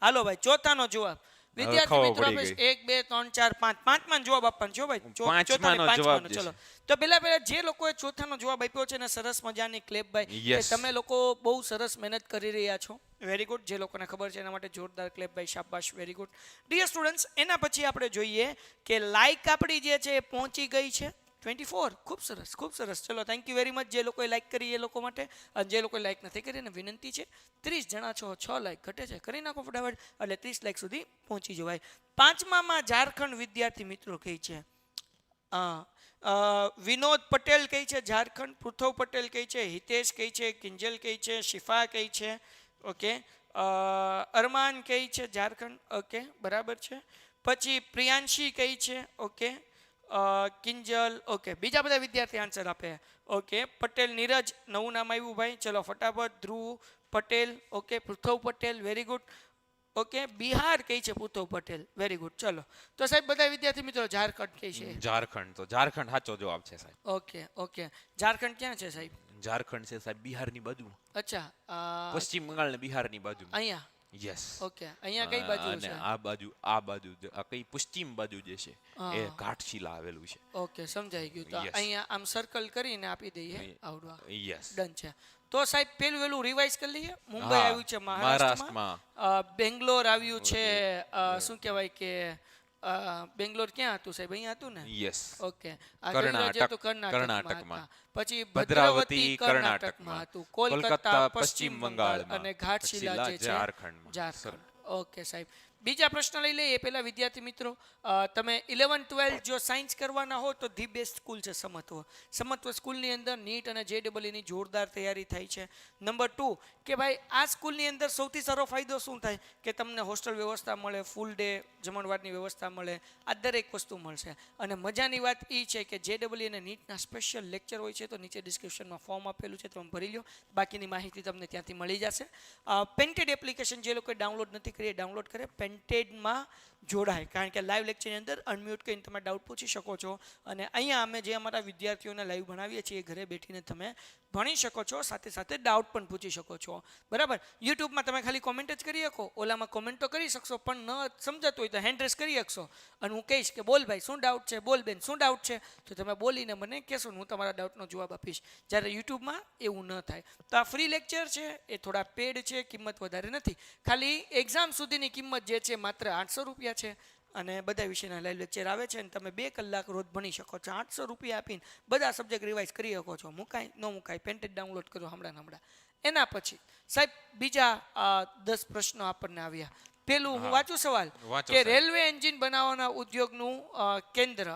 Speaker 2: હાલો ભાઈ, ચોથાનો જવાબ. વિદ્યાર્થી
Speaker 3: ખબર
Speaker 2: મિત્રો
Speaker 3: પડી
Speaker 2: આપણે 1 2 3 4 5 પાંચમાં જવાબ આપવાનો છો ભાઈ.
Speaker 3: પાંચમાનો જવાબ જે
Speaker 2: ચલો. તો પહેલા જે લોકોએ ચોથાનો જવાબ આપ્યો છે ને સરસ મજાની ક્લેપ ભાઈ કે
Speaker 3: Yes.
Speaker 2: તમે લોકો બહુ સરસ મહેનત કરી રહ્યા છો. Very good. જે લોકોને ખબર છે એના માટે જોરદાર ક્લેપ ભાઈ, શાબાશ, વેરી ગુડ. ડિયર સ્ટુડન્ટ્સ, એના પછી આપણે જોઈએ કે લાઈક આપણી જે છે એ પહોંચી ગઈ છે 24. ખૂબ સરસ, ખૂબ સરસ. ચલો, થેન્ક યુ વેરી મચ જે લોકોએ લાઈક કરી એ લોકો માટે. અને જે લોકોએ લાઈક નથી કરી એને વિનંતી છે, 30 જણા છો, 6 લાઈક ઘટે છે, કરી નાખો ફટાફટ એટલે 30 લાઈક સુધી પહોંચી જવાય. પાંચમામાં ઝારખંડ વિદ્યાર્થી મિત્રો કહે છે વિનોદ પટેલ કહે છે ઝારખંડ, પૃથવ પટેલ કહે છે, હિતેશ કહે છે, કિંજલ કહે છે, શિફા કહે છે, ઓકે, અરમાન કહે છે ઝારખંડ, ઓકે, બરાબર છે. પછી પ્રિયાંશી કહે છે, ઓકે, કિંજલ, ઓકે. બીજા બધા વિદ્યાર્થી આન્સર આપે. ઓકે. પટેલ નીરજ, નવું નામ આવ્યું ભાઈ. ચલો ફટાફટ. Dhruv Patel, okay. Pruthav Patel, very good. Okay. Bihar કહે છે પૃથવ પટેલ, વેરી ગુડ. ચલો, તો સાહેબ બધા વિદ્યાર્થી મિત્રો ઝારખંડ કહે છે.
Speaker 3: ઝારખંડ સાચો જવાબ છે સાહેબ.
Speaker 2: Okay, okay. ઝારખંડ ક્યાં છે સાહેબ?
Speaker 3: ઝારખંડ છે સાહેબ બિહારની બાજુ.
Speaker 2: અચ્છા,
Speaker 3: પશ્ચિમ બંગાળ ને બિહારની બાજુ.
Speaker 2: અહીંયા.
Speaker 3: યસ.
Speaker 2: ઓકે. અહીંયા કઈ બાજુ
Speaker 3: અને
Speaker 2: છે?
Speaker 3: આ બાજુ આ કઈ પશ્ચિમ બાજુ જે છે
Speaker 2: હા.
Speaker 3: એ ઘાટશિલા આવેલું છે.
Speaker 2: ઓકે, સમજાઈ ગયું. તો
Speaker 3: Yes.
Speaker 2: અહીંયા આમ સર્કલ કરીને આપી દઈએ આવડવા.
Speaker 3: યસ.
Speaker 2: ડન છે. તો સાહેબ પેલું વેલું રિવાઇઝ કરી લઈએ. મુંબઈ
Speaker 3: હા,
Speaker 2: આવ્યું છે મહારાષ્ટ્રમાં. બેંગ્લોર આવ્યું છે. શું કહેવાય કે બેંગ્લોર ક્યાં હતું સાહેબ? અહીંયા હતું ને?
Speaker 3: યસ.
Speaker 2: ઓકે. આ કયું રાજ્ય હતું? કર્ણાટકમાં. પછી ભદ્રાવતી કર્ણાટકમાં હતું. કોલકાતા પશ્ચિમ બંગાળ અને ઘાટશિલા જે છે
Speaker 3: ઝારખંડમાં.
Speaker 2: ઝારખંડ. ઓકે સાહેબ. બીજા પ્રશ્ન લઈ લઈએ પહેલા વિદ્યાર્થી મિત્રો. તમે 11-12 જો સાયન્સ કરવાના હો તો ધી બેસ્ટ સ્કૂલ છે સમત્વ. સમત્વ સ્કૂલની અંદર નીટ અને JEE જોરદાર તૈયારી થાય છે. નંબર 2 કે ભાઈ આ સ્કૂલની અંદર સૌથી સારો ફાયદો શું થાય કે તમને હોસ્ટેલ વ્યવસ્થા મળે, ફૂલ ડે જમણવારની વ્યવસ્થા મળે, આ દરેક વસ્તુ મળશે. અને મજાની વાત એ છે કે JEE અને નીટના સ્પેશિયલ લેક્ચર હોય છે, તો નીચે ડિસ્ક્રિપ્શનમાં ફોર્મ આપેલું છે, તમે ભરી લો. બાકીની માહિતી તમને ત્યાંથી મળી જશે. પેન્ટેડ એપ્લિકેશન જે લોકોએ ડાઉનલોડ નથી કરી એ ડાઉનલોડ કરે, પેન્ટેડમાં જોડાય, કારણ કે લાઈવ લેક્ચરની અંદર અનમ્યુટ કરીને તમે ડાઉટ પૂછી શકો છો. અને અહીંયા અમે જે અમારા વિદ્યાર્થીઓને લાઈવ ભણાવીએ છીએ ઘરે બેઠીને તમે ભણી શકો છો, સાથે સાથે ડાઉટ પણ પૂછી શકો છો. બરાબર. યુટ્યુબમાં તમે ખાલી કોમેન્ટ જ કરી શકો, ઓલામાં કોમેન્ટ તો કરી શકશો, પણ ન સમજાતું હોય તો હેન્ડ રેસ કરી શકશો અને હું કહીશ કે બોલ ભાઈ શું ડાઉટ છે, બોલ બેન શું ડાઉટ છે, તો તમે બોલીને મને કહેશો, હું તમારા ડાઉટનો જવાબ આપીશ. જ્યારે યુટ્યુબમાં એવું ન થાય. તો આ ફ્રી લેક્ચર છે, એ થોડા પેડ છે, કિંમત વધારે નથી. ખાલી એક્ઝામ સુધીની કિંમત જે છે માત્ર 800 રૂપિયા છે. અને બધા વિષયના લાઈવ લેક્ચર આવે છે અને તમે 2 કલાક રોજ ભણી શકો છો. 800 રૂપિયા આપીને બધા સબ્જેક્ટ રિવાઇઝ કરી શકો છો. મુકાય ન મુકાય, પેન્ટેડ ડાઉનલોડ કરો હમણાં. એના પછી સાહેબ બીજા 10 પ્રશ્નો આપણને આવ્યા. પેલું હું વાંચું સવાલ કે રેલવે એન્જિન બનાવવાના ઉદ્યોગનું કેન્દ્ર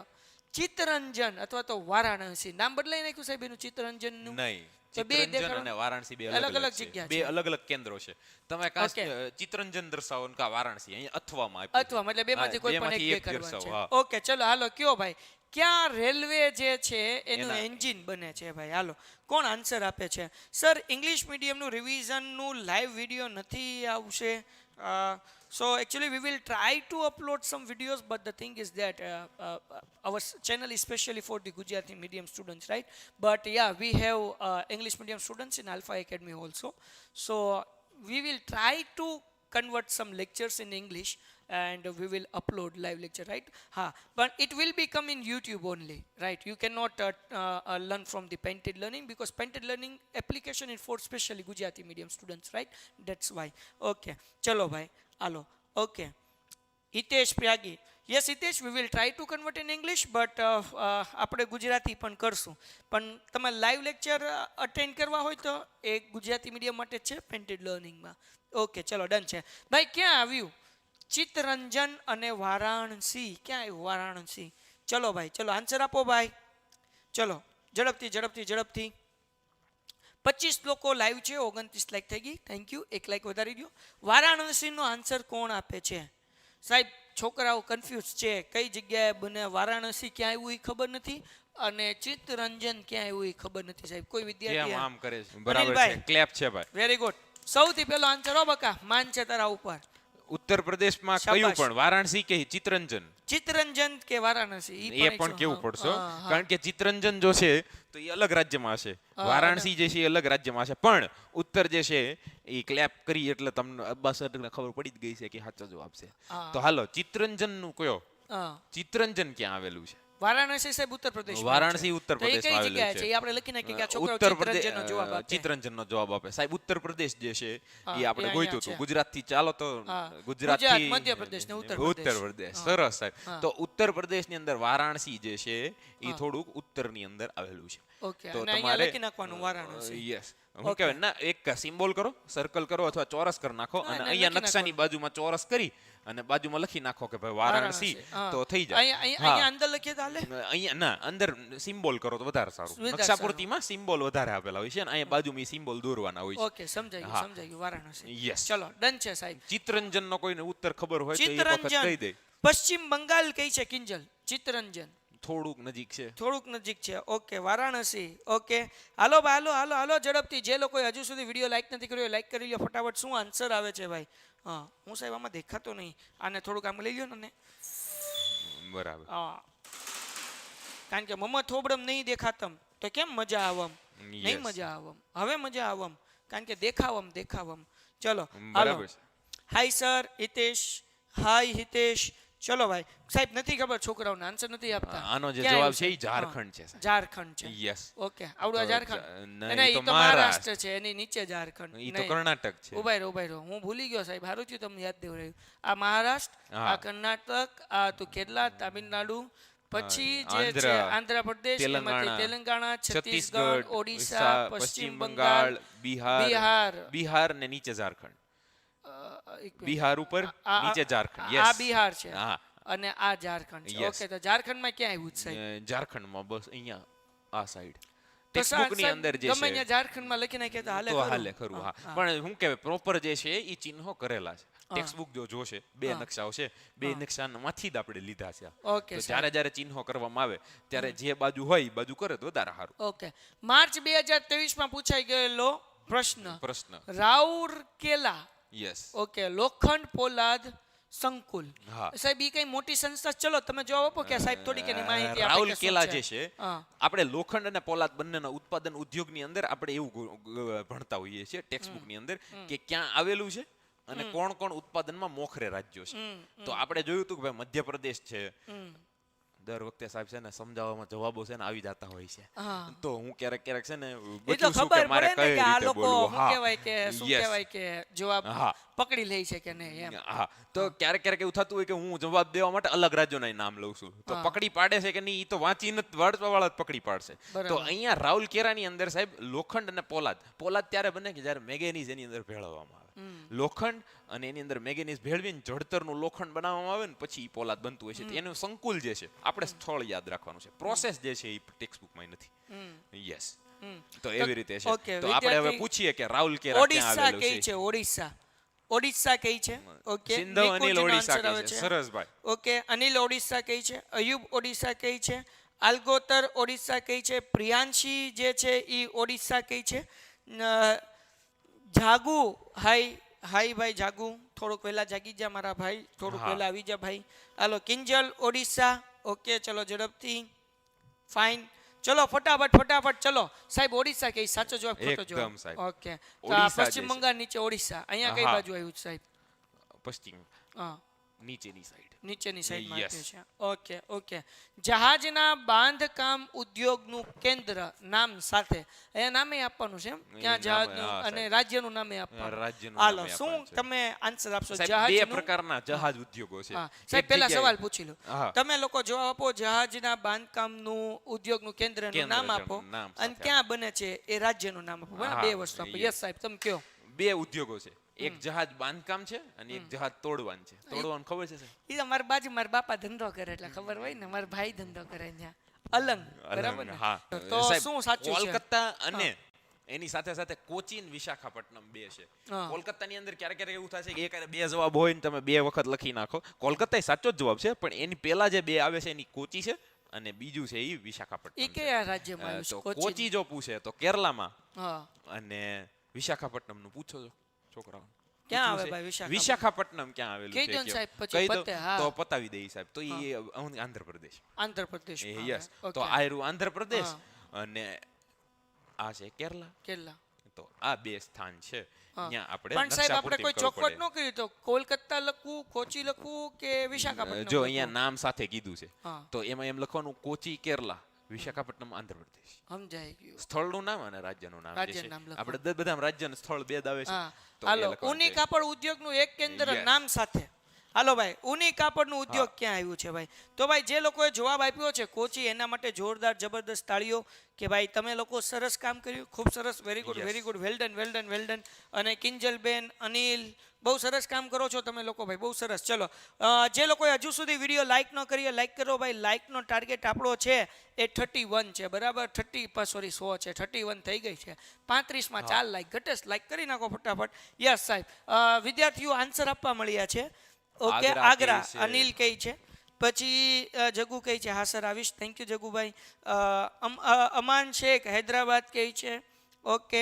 Speaker 2: ચિત્તરંજન અથવા તો વારાણસી. નામ બદલાઈ નાખ્યું સાહેબ એનું ચિત્તરંજનનું?
Speaker 3: નહીં, ચિત્તરંજન અને વારાણસી બે અલગ અલગ જગ્યા, બે અલગ અલગ કેન્દ્રો છે. તમે કાશ ચિત્તરંજન દર્શાવો ને કા વારાણસી, અહીં અથવામાં આપ્યું,
Speaker 2: અથવા એટલે બેમાંથી કોઈ પણ એક કરવાનું છે. ઓકે ચલો હાલો કયો ભાઈ, ક્યાં રેલવે જે છે એનું એન્જિન બને છે ભાઈ? હાલો કોણ આન્સર આપે છે? સર ઇંગ્લિશ મીડિયમનું રિવિઝનનું લાઈવ વિડીયો નથી આવશે. So actually we will try to upload some videos, but the thing is that our channel is specially for the Gujarati medium students, right? But yeah, we have English medium students in Alpha Academy also. So we will try to convert some lectures in English and we will upload live lecture, right? But it will become in YouTube only, right? You cannot learn from the painted learning, because painted learning application is for specially Gujarati medium students, right? That's why. Okay chalo bhai hello. Okay Hitesh Priyagi, yes Hitesh, we will try to convert in English, but આપણે ગુજરાતી પણ કરશું. પણ તમે લાઈવ લેક્ચર અટેન્ડ કરવા હોય તો એ ગુજરાતી મીડિયમ માટે છે પેન્ટેડ લર્નિંગમાં. ઓકે ચલો ડન છે ભાઈ. ક્યાં આવ્યું ચિત્તરંજન અને વારાણસી? ક્યાં આવ્યું વારાણસી? ચલો ભાઈ ચલો આન્સર આપો ભાઈ. ચલો ઝડપથી 25 લોકો લાઈવ છે, 29 લાઈક થઈ ગઈ. થેન્ક યુ, 1 લાઈક વધારી દો. વારાણસીનો આન્સર કોણ આપે છે સાહેબ? છોકરાઓ કન્ફ્યુઝ છે, કઈ જગ્યાએ બને, વારાણસી ક્યાં આવ્યું એ ખબર નથી અને ચિત્તરંજન ક્યાં આવ્યું એ ખબર નથી સાહેબ. કોઈ વિદ્યાર્થી
Speaker 3: આમ કરે છે? બરાબર છે, ક્લેપ છે ભાઈ.
Speaker 2: Very good. સૌથી પહેલો આન્સર હો બકા, માન છે તારા ઉપર.
Speaker 3: ઉત્તર પ્રદેશમાં કયું પણ, વારાણસી કે ચિત્તરંજન?
Speaker 2: ચિત્તરંજન કે વારાણસી
Speaker 3: એ પણ કેવું પડશે, કારણ કે ચિત્તરંજન જો છે તો એ અલગ રાજ્યમાં હશે, વારાણસી જે છે એ અલગ રાજ્યમાં હશે. પણ ઉત્તર જે છે એ ક્લેપ કરી એટલે તમને અબ્બાસ સરને ખબર પડી જ ગઈ છે કે સાચો જવાબ છે. તો હાલો ચિત્તરંજન નું કયો, ચિત્તરંજન ક્યાં આવેલું છે?
Speaker 2: વારાણસી સાહેબ ઉત્તર પ્રદેશ.
Speaker 3: વારાણસી ઉત્તર પ્રદેશમાં આવેલું છે.
Speaker 2: એ આપણે લખી નાખીએ કે આ છોકરો ચિત્તરંજનનો જવાબ આપે.
Speaker 3: ચિત્તરંજનનો જવાબ આપે સાહેબ. ઉત્તર પ્રદેશ જે છે એ આપણે ગોઈતું હતું. ગુજરાતથી ચાલો તો ગુજરાતથી
Speaker 2: મધ્યપ્રદેશ ને ઉત્તર
Speaker 3: પ્રદેશ. સરસ સાહેબ. તો ઉત્તર પ્રદેશની અંદર વારાણસી જે છે એ થોડુંક ઉત્તરની અંદર આવેલું છે.
Speaker 2: ઓકે અને અહીંયા લખી નાખવાનું વારાણસી.
Speaker 3: યસ. હું કહેવાય ના, એક સિમ્બોલ કરો, સર્કલ કરો અથવા ચોરસ કરી નાખો અને અહીંયા નકશાની બાજુમાં ચોરસ કરી અને બાજુમાં લખી નાખો કે ભાઈ વારાણસી, તો થઈ જાય.
Speaker 2: અહીંયા અંદર લખીએ તો હાલે?
Speaker 3: અહીંયા ના, અંદર સિમ્બોલ કરો તો વધારે સારું. નકશા પૂર્તિમાં સિમ્બોલ વધારે આપેલા હોય છે અને અહીંયા બાજુમાં સિમ્બોલ દોરવાના હોય છે.
Speaker 2: ઓકે સમજાઈ ગયું વારાણસી.
Speaker 3: યસ.
Speaker 2: ચલો ડન છે સાહેબ.
Speaker 3: ચિત્તરંજન નો કોઈને ઉત્તર ખબર હોય તો એ વખત કહી દે.
Speaker 2: પશ્ચિમ બંગાળ કઈ છે કિંજલ? ચિત્તરંજન
Speaker 3: થોડુંક નજીક છે.
Speaker 2: ઓકે વારાણસી. ઓકે હાલો ભાઈ હાલો ઝડપથી. જે લોકો હજુ સુધી વિડીયો લાઈક નથી કર્યો લાઈક કરી લો ફટાફટ. શું આન્સર આવે છે ભાઈ? હું સાહેબ આમાં દેખાતો નહીં, આને થોડુંક આમ લઈ લો ને.
Speaker 3: બરાબર.
Speaker 2: કારણ કે મમ્મા થોબડમ નહીં દેખાતમ તો કેમ મજા આવમ? નહીં મજા આવમ. હવે મજા આવમ કારણ કે દેખાવમ. ચલો
Speaker 3: બરાબર.
Speaker 2: હાય સર હિતેશ. હાય હિતેશ. ચલો ભાઈ સાહેબ નથી ખબર, છોકરાઓને આન્સર નથી આપતા.
Speaker 3: આનો જે જવાબ છે એ ઝારખંડ છે.
Speaker 2: ઝારખંડ છે.
Speaker 3: યસ.
Speaker 2: ઓકે આવડું ઝારખંડ?
Speaker 3: નહીં,
Speaker 2: એ તો મહારાષ્ટ્ર છે, એની નીચે ઝારખંડ.
Speaker 3: એ તો કર્ણાટક છે.
Speaker 2: ઉભા રહો હું ભૂલી ગયો સાહેબ, સારું થયું તમને યાદ દેવરાયું. આ મહારાષ્ટ્ર, આ કર્ણાટક, આ તો કેરલા, તામિલનાડુ, પછી જે છે આંધ્રપ્રદેશ, તેલંગાણા, છત્તીસગઢ, ઓડિશા, પશ્ચિમ બંગાળ,
Speaker 3: બિહાર ને નીચે ઝારખંડ.
Speaker 2: એક મિનિટ.
Speaker 3: બિહાર ઉપર નીચે ઝારખંડ
Speaker 2: આ
Speaker 3: યસ
Speaker 2: બિહાર છે
Speaker 3: હા
Speaker 2: અને આ ઝારખંડ છે.
Speaker 3: Yes.
Speaker 2: ઓકે, તો ઝારખંડમાં ક્યાં આવ્યું છે સાહેબ?
Speaker 3: ઝારખંડમાં બસ અહીંયા આ સાઈડ
Speaker 2: તો
Speaker 3: ટેક્સ્ટબુક ની
Speaker 2: સાહેબ,
Speaker 3: અંદર જે
Speaker 2: ગમે
Speaker 3: છે
Speaker 2: ત્યાં ઝારખંડમાં લખી નાખીએ તો હાલે
Speaker 3: તો
Speaker 2: ખરું?
Speaker 3: હાલે ખરું હા પણ શું કહેવાય પ્રોપર જે છે એ ચિહ્નો કરેલા છે ટેક્સ્ટબુક જો જોશે બે નકશાઓ છે બે નકશામાંથી જ આપણે લીધા છે
Speaker 2: ઓકે
Speaker 3: તો
Speaker 2: સાહેબ.
Speaker 3: જ્યારે ચિહ્નો કરવામાં આવે ત્યારે જે બાજુ હોય એ બાજુ કરે તો વધારે સારું
Speaker 2: ઓકે, માર્ચ 2023 માં પૂછાઈ ગયેલો પ્રશ્ન
Speaker 3: પ્રશ્ન
Speaker 2: રાઉરકેલા
Speaker 3: યસ
Speaker 2: ઓકે લોખંડ પોલાદ સંકુલ.
Speaker 3: હા.
Speaker 2: સાહેબ ઈ કઈ મોટી સંસ્થા? ચલો તમે જવાબ આપો કે સાહેબ થોડીક એની માહિતી આપે કે
Speaker 3: રાઉરકેલા
Speaker 2: શું
Speaker 3: જે છે
Speaker 2: હા.
Speaker 3: આપણે લોખંડ અને પોલાદ બંનેના ઉત્પાદન ઉદ્યોગની અંદર આપણે એવું ભણતા હોઈએ છીએ ટેક્સ્ટબુક ની અંદર કે ક્યાં આવેલું છે અને કોણ કોણ ઉત્પાદનમાં મોખરે રાજ્યો છે તો આપણે જોયું હતું કે ભાઈ મધ્યપ્રદેશ છે દર વખતે સાહેબ છે ને સમજાવવામાં જવાબો છે ને આવી જતા હોય છે
Speaker 2: હા.
Speaker 3: તો હું ક્યારેક ક્યારેક છે ને
Speaker 2: એ તો
Speaker 3: બચું છું
Speaker 2: ખબર
Speaker 3: કે મારે
Speaker 2: પડે ને
Speaker 3: કઈ
Speaker 2: કે આ
Speaker 3: રીતે
Speaker 2: લોકો
Speaker 3: બોલવું
Speaker 2: શું કહેવાય કે શું
Speaker 3: Yes.
Speaker 2: કહેવાય કે જવાબ
Speaker 3: હા.
Speaker 2: પકડી લે છે કે નહીં એમ.
Speaker 3: હા તો ક્યારેક ક્યારેક એવું થતું હોય કે હું જવાબ દેવા માટે અલગ રાજ્યોના નામ લઉં છું તો
Speaker 2: હા.
Speaker 3: પકડી પાડે છે કે નહીં એ તો વાંચીને વાળા જ પકડી પાડશે
Speaker 2: બરાબર.
Speaker 3: તો અહીંયા રાઉરકેલાની અંદર સાહેબ લોખંડ અને પોલાદ ત્યારે બને કે જ્યારે મેંગેનીઝ એની અંદર ભેળવવામાં આવે લોખંડ અને એની અંદર મેંગેનીઝ ભેળવીને જળતરનું લોખંડ બનાવવામાં આવે ને પછી ઈ પોલાદ બનતું હોય છે તો એનું સંકુલ જે છે આપણે સ્થળ યાદ રાખવાનું છે પ્રોસેસ જે છે એ ટેક્સ્ટબુકમાં નથી યસ તો એવી રીતે છે
Speaker 2: ઓકે,
Speaker 3: તો આપણે હવે
Speaker 2: વિદ્યાર્થી-
Speaker 3: પૂછીએ કે રાઉરકેલા ક્યાં
Speaker 2: ઓડિશા
Speaker 3: આવેલું
Speaker 2: કઈ
Speaker 3: છે
Speaker 2: છે? ઓડિશા કઈ છે? ઓકે,
Speaker 3: સિંધવ અનિલ
Speaker 2: નિકુંજનો
Speaker 3: ઓડિશા
Speaker 2: answer
Speaker 3: કહે
Speaker 2: આવે
Speaker 3: છે સરસભાઈ
Speaker 2: ઓકે, અનિલ ઓડિશા કઈ છે? અયુબ ઓડિશા કઈ છે? આલ્ગોતર ઓડિશા કઈ છે? પ્રિયાંશી જે છે ઈ ઓડિશા કઈ છે? જાગુ હાય ભાઈ જાગુ, થોડુંક વહેલા જાગી જા મારા ભાઈ, થોડુંક
Speaker 3: હા.
Speaker 2: વહેલા આવી જા ભાઈ. હાલો કિંજલ ઓડિશા. ઓકે ચલો ઝડપથી ફાઇન. ચલો ફટાફટ ચલો સાહેબ ઓડિશા કઈ સાચો જવાબ ખોટો
Speaker 3: એકદમ
Speaker 2: જવાબ?
Speaker 3: સાહેબ.
Speaker 2: ઓકે, તો આ
Speaker 3: ઓડિશા જે
Speaker 2: પશ્ચિમ
Speaker 3: છે.
Speaker 2: બંગાળ નીચે ઓડિશા અહીંયા કઈ
Speaker 3: હા.
Speaker 2: બાજુ આવ્યું છે સાહેબ?
Speaker 3: પશ્ચિમ
Speaker 2: હા,
Speaker 3: નીચેની સાઈડ
Speaker 2: નીચેની સાઈડમાં
Speaker 3: Yes.
Speaker 2: આપ્યું છે. ઓકે. જહાજના બાંધકામ ઉદ્યોગનું કેન્દ્ર નામ સાથે અહીંયા નામે આપવાનું છે એમ? ક્યાં
Speaker 3: નામે,
Speaker 2: જહાજનું
Speaker 3: હા,
Speaker 2: અને
Speaker 3: સાહેબ.
Speaker 2: રાજ્યનું નામે આપવાનું.
Speaker 3: રાજ્યનું
Speaker 2: હાલો
Speaker 3: નામે
Speaker 2: શું
Speaker 3: આપવાનું છે.
Speaker 2: તમે આન્સર આપશો?
Speaker 3: સાહેબ બે
Speaker 2: જહાજનું?
Speaker 3: પ્રકારના જહાજ ઉદ્યોગો છે
Speaker 2: હા,
Speaker 3: એક
Speaker 2: સાહેબ પહેલા
Speaker 3: જગ્યાએ-
Speaker 2: સવાલ પૂછી લો.
Speaker 3: હા.
Speaker 2: તમે લોકો જવાબ આપો જહાજના બાંધકામનું ઉદ્યોગનું કેન્દ્રનું
Speaker 3: કેન્દ્ર
Speaker 2: નામ આપો
Speaker 3: નામ
Speaker 2: અને
Speaker 3: સાથે
Speaker 2: ક્યાં બને છે એ રાજ્યનું નામ આપો. બરાબર?
Speaker 3: હા,
Speaker 2: બે વસ્તુ આપો.
Speaker 3: yes.
Speaker 2: યસ સાહેબ તમે કયો.
Speaker 3: બે ઉદ્યોગો છે એક જહાજ બાંધકામ છે અને એક જહાજ તોડવાનું છે તોડવાનું ખબર છે સાહેબ?
Speaker 2: ઈ તો મારી બાજુ મારા બાપા ધંધો કરે એટલે ખબર હોય ને. મારા ભાઈ ધંધો કરે ત્યાં અલંગ. બરાબર ને?
Speaker 3: હા
Speaker 2: તો
Speaker 3: સાહેબ,
Speaker 2: શું સાચું છે?
Speaker 3: કોલકાતા અને એની સાથે સાથે કોચીન વિશાખાપટ્ટનમ બે છે
Speaker 2: હા.
Speaker 3: કોલકાતાની અંદર ક્યારેક ક્યારેક એવું થાય છે કે એક બે જવાબ હોય ને તમે બે વખત લખી નાખો કોલકાતા એ સાચો જ જવાબ છે પણ એની પહેલા જે બે આવે છે એની કોચી છે અને બીજું છે એ વિશાખાપટ્ટનમ
Speaker 2: ઈ
Speaker 3: છે.
Speaker 2: કયા રાજ્યમાં આવ્યું
Speaker 3: તો
Speaker 2: છે?
Speaker 3: કોચી જો પૂછે તો કેરલામાં
Speaker 2: હા.
Speaker 3: અને વિશાખાપટ્ટનમ નું પૂછો છો છોકરાઓ
Speaker 2: ક્યાં
Speaker 3: પૂછવું
Speaker 2: આવે
Speaker 3: છે?
Speaker 2: ભાઈ વિશાખાપટ્ટનમ?
Speaker 3: વિશાખાપટ્ટનમ ક્યાં આવેલું
Speaker 2: કહી
Speaker 3: છે
Speaker 2: દો ને
Speaker 3: કયો?
Speaker 2: સાહેબ, પછી
Speaker 3: કહી દો
Speaker 2: પતે, હા.
Speaker 3: તો પતાવી દઈ સાહેબ તો એ આંધ્રપ્રદેશ
Speaker 2: આંધ્રપ્રદેશ.
Speaker 3: યસ તો આ રહ્યું આંધ્રપ્રદેશ અને આ છે કેરલા
Speaker 2: કેરલા.
Speaker 3: તો આ બે સ્થાન છે
Speaker 2: હા.
Speaker 3: ત્યાં આપણે
Speaker 2: પણ સાહેબ આપણે કોઈ
Speaker 3: નકશાપૂર્તિ
Speaker 2: ચોખવટ
Speaker 3: કરવું
Speaker 2: ન કરી તો કોલકાતા લખવું, કોચી લખવું કે
Speaker 3: પડે.
Speaker 2: વિશાખાપટ્ટનમ
Speaker 3: જો
Speaker 2: લખવું?
Speaker 3: અહીંયા નામ સાથે કીધું છે
Speaker 2: હા.
Speaker 3: તો એમાં એમ લખવાનું કોચી કેરલા વિશાખાપટ્ટનમ આંધ્રપ્રદેશ
Speaker 2: સમજાઈ ગયું.
Speaker 3: સ્થળનું નામ અને રાજ્યનું નામ જે
Speaker 2: રાજ્યનું
Speaker 3: છે
Speaker 2: નામ લખવાનું.
Speaker 3: આપણે બધા રાજ્યનું સ્થળ બે જ આવે છે
Speaker 2: હા.
Speaker 3: તો એ
Speaker 2: હાલો
Speaker 3: લખવાનું
Speaker 2: ઊની
Speaker 3: છે.
Speaker 2: કાપડ ઉદ્યોગનું એક કેન્દ્ર
Speaker 3: Yes.
Speaker 2: નામ સાથે. હાલો ભાઈ ઊની કાપડનું ઉદ્યોગ ક્યાં આવ્યું છે ભાઈ? તો ભાઈ જે લોકોએ જવાબ આપ્યો છે કોચી એના માટે જોરદાર જબરદસ્ત તાળીઓ કે ભાઈ તમે લોકો સરસ કામ કર્યું, ખૂબ સરસ. Very good
Speaker 3: Yes.
Speaker 2: Very good, well done. અને કિંજલબેન, અનિલ બહુ સરસ કામ કરો છો તમે લોકો ભાઈ, બહુ સરસ. ચલો જે લોકોએ હજુ સુધી વિડીયો લાઈક ન કરી લાઈક કરો ભાઈ. લાઈકનો ટાર્ગેટ આપણો છે એ 31 છે બરાબર. 100 છે, 31 થઈ ગઈ છે. 35માં 4 લાઈક ઘટે, લાઈક કરી નાખો ફટાફટ. યસ સાહેબ. વિદ્યાર્થીઓ આન્સર આપવા મળ્યા છે. ઓકે,
Speaker 3: આગ્રા
Speaker 2: આગ્રા
Speaker 3: કહે છે.
Speaker 2: અનિલ કઈ છે, પછી જગુ કઈ છે. હા સર આવીશ, થેન્ક યુ જગુભાઈ. અમાન શેખ હૈદરાબાદ કઈ છે. ઓકે,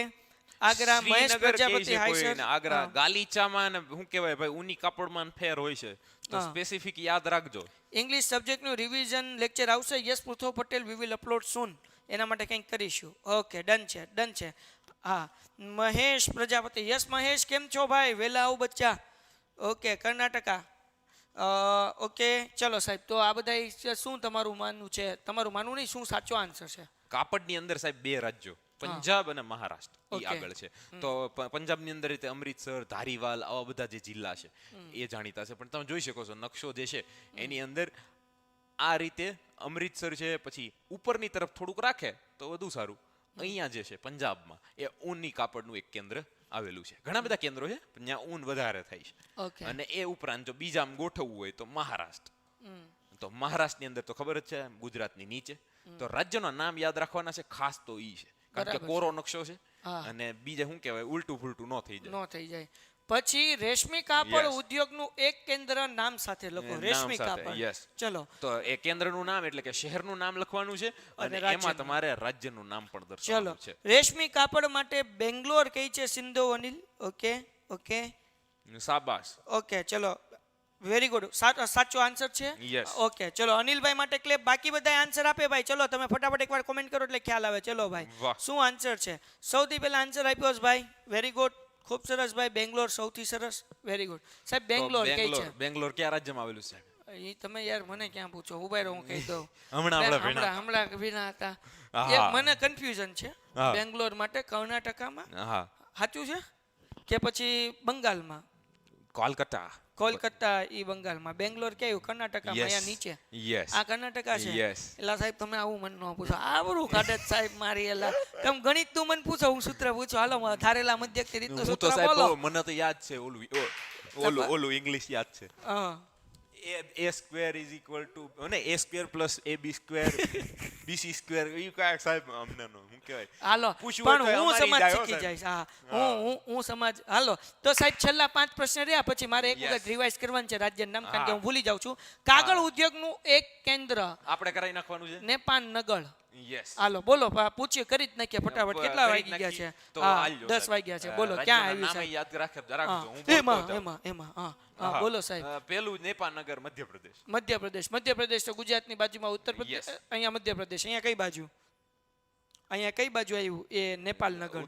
Speaker 2: આગ્રા મહેશ
Speaker 3: શ્રીનગર કહે
Speaker 2: પ્રજાપતિ.
Speaker 3: છે
Speaker 2: હાય
Speaker 3: કોઈ
Speaker 2: સર.
Speaker 3: ને આગ્રા ગાલીચામાં ને શું કહેવાય ભાઈ ઊની કાપડમાં ફેર હોય છે તો
Speaker 2: હા.
Speaker 3: સ્પેસિફિક યાદ રાખજો
Speaker 2: ઇંગ્લિશ સબ્જેક્ટનું રિવિઝન લેક્ચર આવશે. Yes Pruthav Patel, we will upload soon. એના માટે કંઈક કરીશું. ઓકે, ડન છે. હા, મહેશ પ્રજાપતિ. યસ મહેશ, કેમ છો ભાઈ? વેલા આવું બચ્ચા. ઓકે, કર્ણાટકા. ઓકે ચલો સાહેબ. તો આ બધા શું તમારું માનવું છે? તમારું માનવું નહીં, શું સાચો આન્સર છે?
Speaker 3: કાપડની અંદર સાહેબ બે રાજ્યો પંજાબ અને મહારાષ્ટ્ર
Speaker 2: Okay.
Speaker 3: ઈ આગળ છે તો પંજાબની અંદર રીતે અમૃતસર ધારીવાલ આવા બધા જે જિલ્લા છે એ જાણીતા છે પણ તમે જોઈ શકો છો નકશો જે છે એની અંદર આ રીતે અમૃતસર છે પછી ઉપરની તરફ થોડુંક રાખે તો વધુ સારું અહીંયા જે છે પંજાબમાં એ ઊની કાપડનું એક કેન્દ્ર આવેલું છે. ઘણા બધા કેન્દ્રો છે પણ ત્યાં ઊન વધારે થાય છે.
Speaker 2: ઓકે
Speaker 3: અને એ ઉપરાંત જો બીજામાં ગોઠવવું હોય તો મહારાષ્ટ્ર. તો મહારાષ્ટ્રની અંદર તો ખબર જ છે, ગુજરાતની નીચે. તો રાજ્યના નામ યાદ રાખવાના છે, ખાસ તો ઈ છે કારણ કે કોરો નકશો છે અને બીજે શું કહેવાય ઉલટું ફૂલટું ન થઈ જાય.
Speaker 2: પછી રેશમી કાપડ ઉદ્યોગનું એક કેન્દ્ર નામ સાથે લખો. રેશમી કાપડ.
Speaker 3: યસ.
Speaker 2: ચલો
Speaker 3: તો એ કેન્દ્રનું નામ એટલે કે શહેરનું નામ લખવાનું છે અને એમાં તમારે રાજ્યનું નામ પણ
Speaker 2: ચલો
Speaker 3: દર્શાવવાનું છે.
Speaker 2: રેશમી કાપડ માટે બેંગ્લોર કઈ છે સિંધુ અનિલ? ઓકે ઓકે
Speaker 3: શાબાશ.
Speaker 2: ઓકે ચલો વેરી ગુડ. સાચો આન્સર છે.
Speaker 3: Yes.
Speaker 2: ઓકે ચલો અનિલભાઈ માટે ક્લેપ. બાકી બધા આન્સર આપે ભાઈ. ચલો તમે ફટાફટ એકવાર કોમેન્ટ કરો એટલે ખ્યાલ આવે. ચલો ભાઈ
Speaker 3: વાહ.
Speaker 2: શું આન્સર છે? સૌથી પહેલા આન્સર આપ્યો છે ભાઈ. વેરી ગુડ, ખૂબ સરસ ભાઈ. બેંગ્લોર સૌથી સરસ. વેરી ગુડ સાહેબ. બેંગ્લોર કઈ છે?
Speaker 3: બેંગ્લોર કયા રાજ્યમાં આવેલું છે?
Speaker 2: એ તમે યાર મને ક્યાં પૂછો? ઉભા રહો હું કહી દઉં.
Speaker 3: હમણાં
Speaker 2: ભીના હતા.
Speaker 3: હા.
Speaker 2: મને કન્ફ્યુઝન છે.
Speaker 3: હા.
Speaker 2: બેંગ્લોર માટે કર્ણાટકામાં
Speaker 3: હા,
Speaker 2: સાચું છે કે પછી બંગાળમાં? કોલકાતા ઈ બંગાળમાં. બેંગ્લોર ક્યાં? કર્ણાટકામાં. અહીંયા નીચે.
Speaker 3: યસ.
Speaker 2: આ કર્ણાટકા છે.
Speaker 3: Yes.
Speaker 2: એલા સાહેબ તમે આવું મને ન પૂછો. આવરું કાઢે છે સાહેબ મારી. એલા તમે ગણિત તું મને પૂછો, હું સૂત્ર પૂછો. હાલો ધારેલા મધ્યક રીતનું
Speaker 3: હું તો
Speaker 2: સૂત્ર
Speaker 3: સાહેબ
Speaker 2: બોલો.
Speaker 3: મને તો યાદ છે ઓલું ઇંગ્લિશ યાદ છે.
Speaker 2: હા
Speaker 3: a square is equal to a square plus ab square bc square ઈ કાય સાહેબ અમને નો હું કહેવાય.
Speaker 2: હાલો
Speaker 3: પૂછવું
Speaker 2: પણ
Speaker 3: હોય તો
Speaker 2: હું
Speaker 3: અમારી
Speaker 2: સમાજ
Speaker 3: જાય હો
Speaker 2: શીખી
Speaker 3: સાહેબ.
Speaker 2: જઈશ. હા હું સમાજ. હાલો તો સાહેબ છેલ્લા 5 પ્રશ્ન રહ્યા પછી મારે એક
Speaker 3: Yes.
Speaker 2: વખત રિવાઇઝ કરવાનું છે રાજ્યનું નામ કારણ કે
Speaker 3: હા.
Speaker 2: હું ભૂલી જાઉં છું. કાગળ ઉદ્યોગનું એક કેન્દ્ર
Speaker 3: આપણે કરાઈ નાખવાનું છે.
Speaker 2: નેપાન નગળ.
Speaker 3: યસ.
Speaker 2: હાલો બોલો પૂછ્યું કરી જ નાખીએ ફટાફટ. કેટલા વાગી ગયા છે?
Speaker 3: તો
Speaker 2: હા
Speaker 3: હાલજો
Speaker 2: 10
Speaker 3: સાહેબ.
Speaker 2: વાગ્યા છે. બોલો ક્યાં આવ્યું
Speaker 3: નામ
Speaker 2: છે?
Speaker 3: યાદ રાખજો હું
Speaker 2: એમાં
Speaker 3: બોલતો જાઉં.
Speaker 2: એમાં હા બોલો સાહેબ.
Speaker 3: પેલું નેપાનગર મધ્યપ્રદેશ.
Speaker 2: મધ્યપ્રદેશ તો ગુજરાતની બાજુમાં. ઉત્તર પ્રદેશ
Speaker 3: Yes.
Speaker 2: અહીંયા મધ્યપ્રદેશ. અહીંયા કઈ બાજુ? અહીંયા કઈ બાજુ આવ્યું? એ નેપાલ નગર.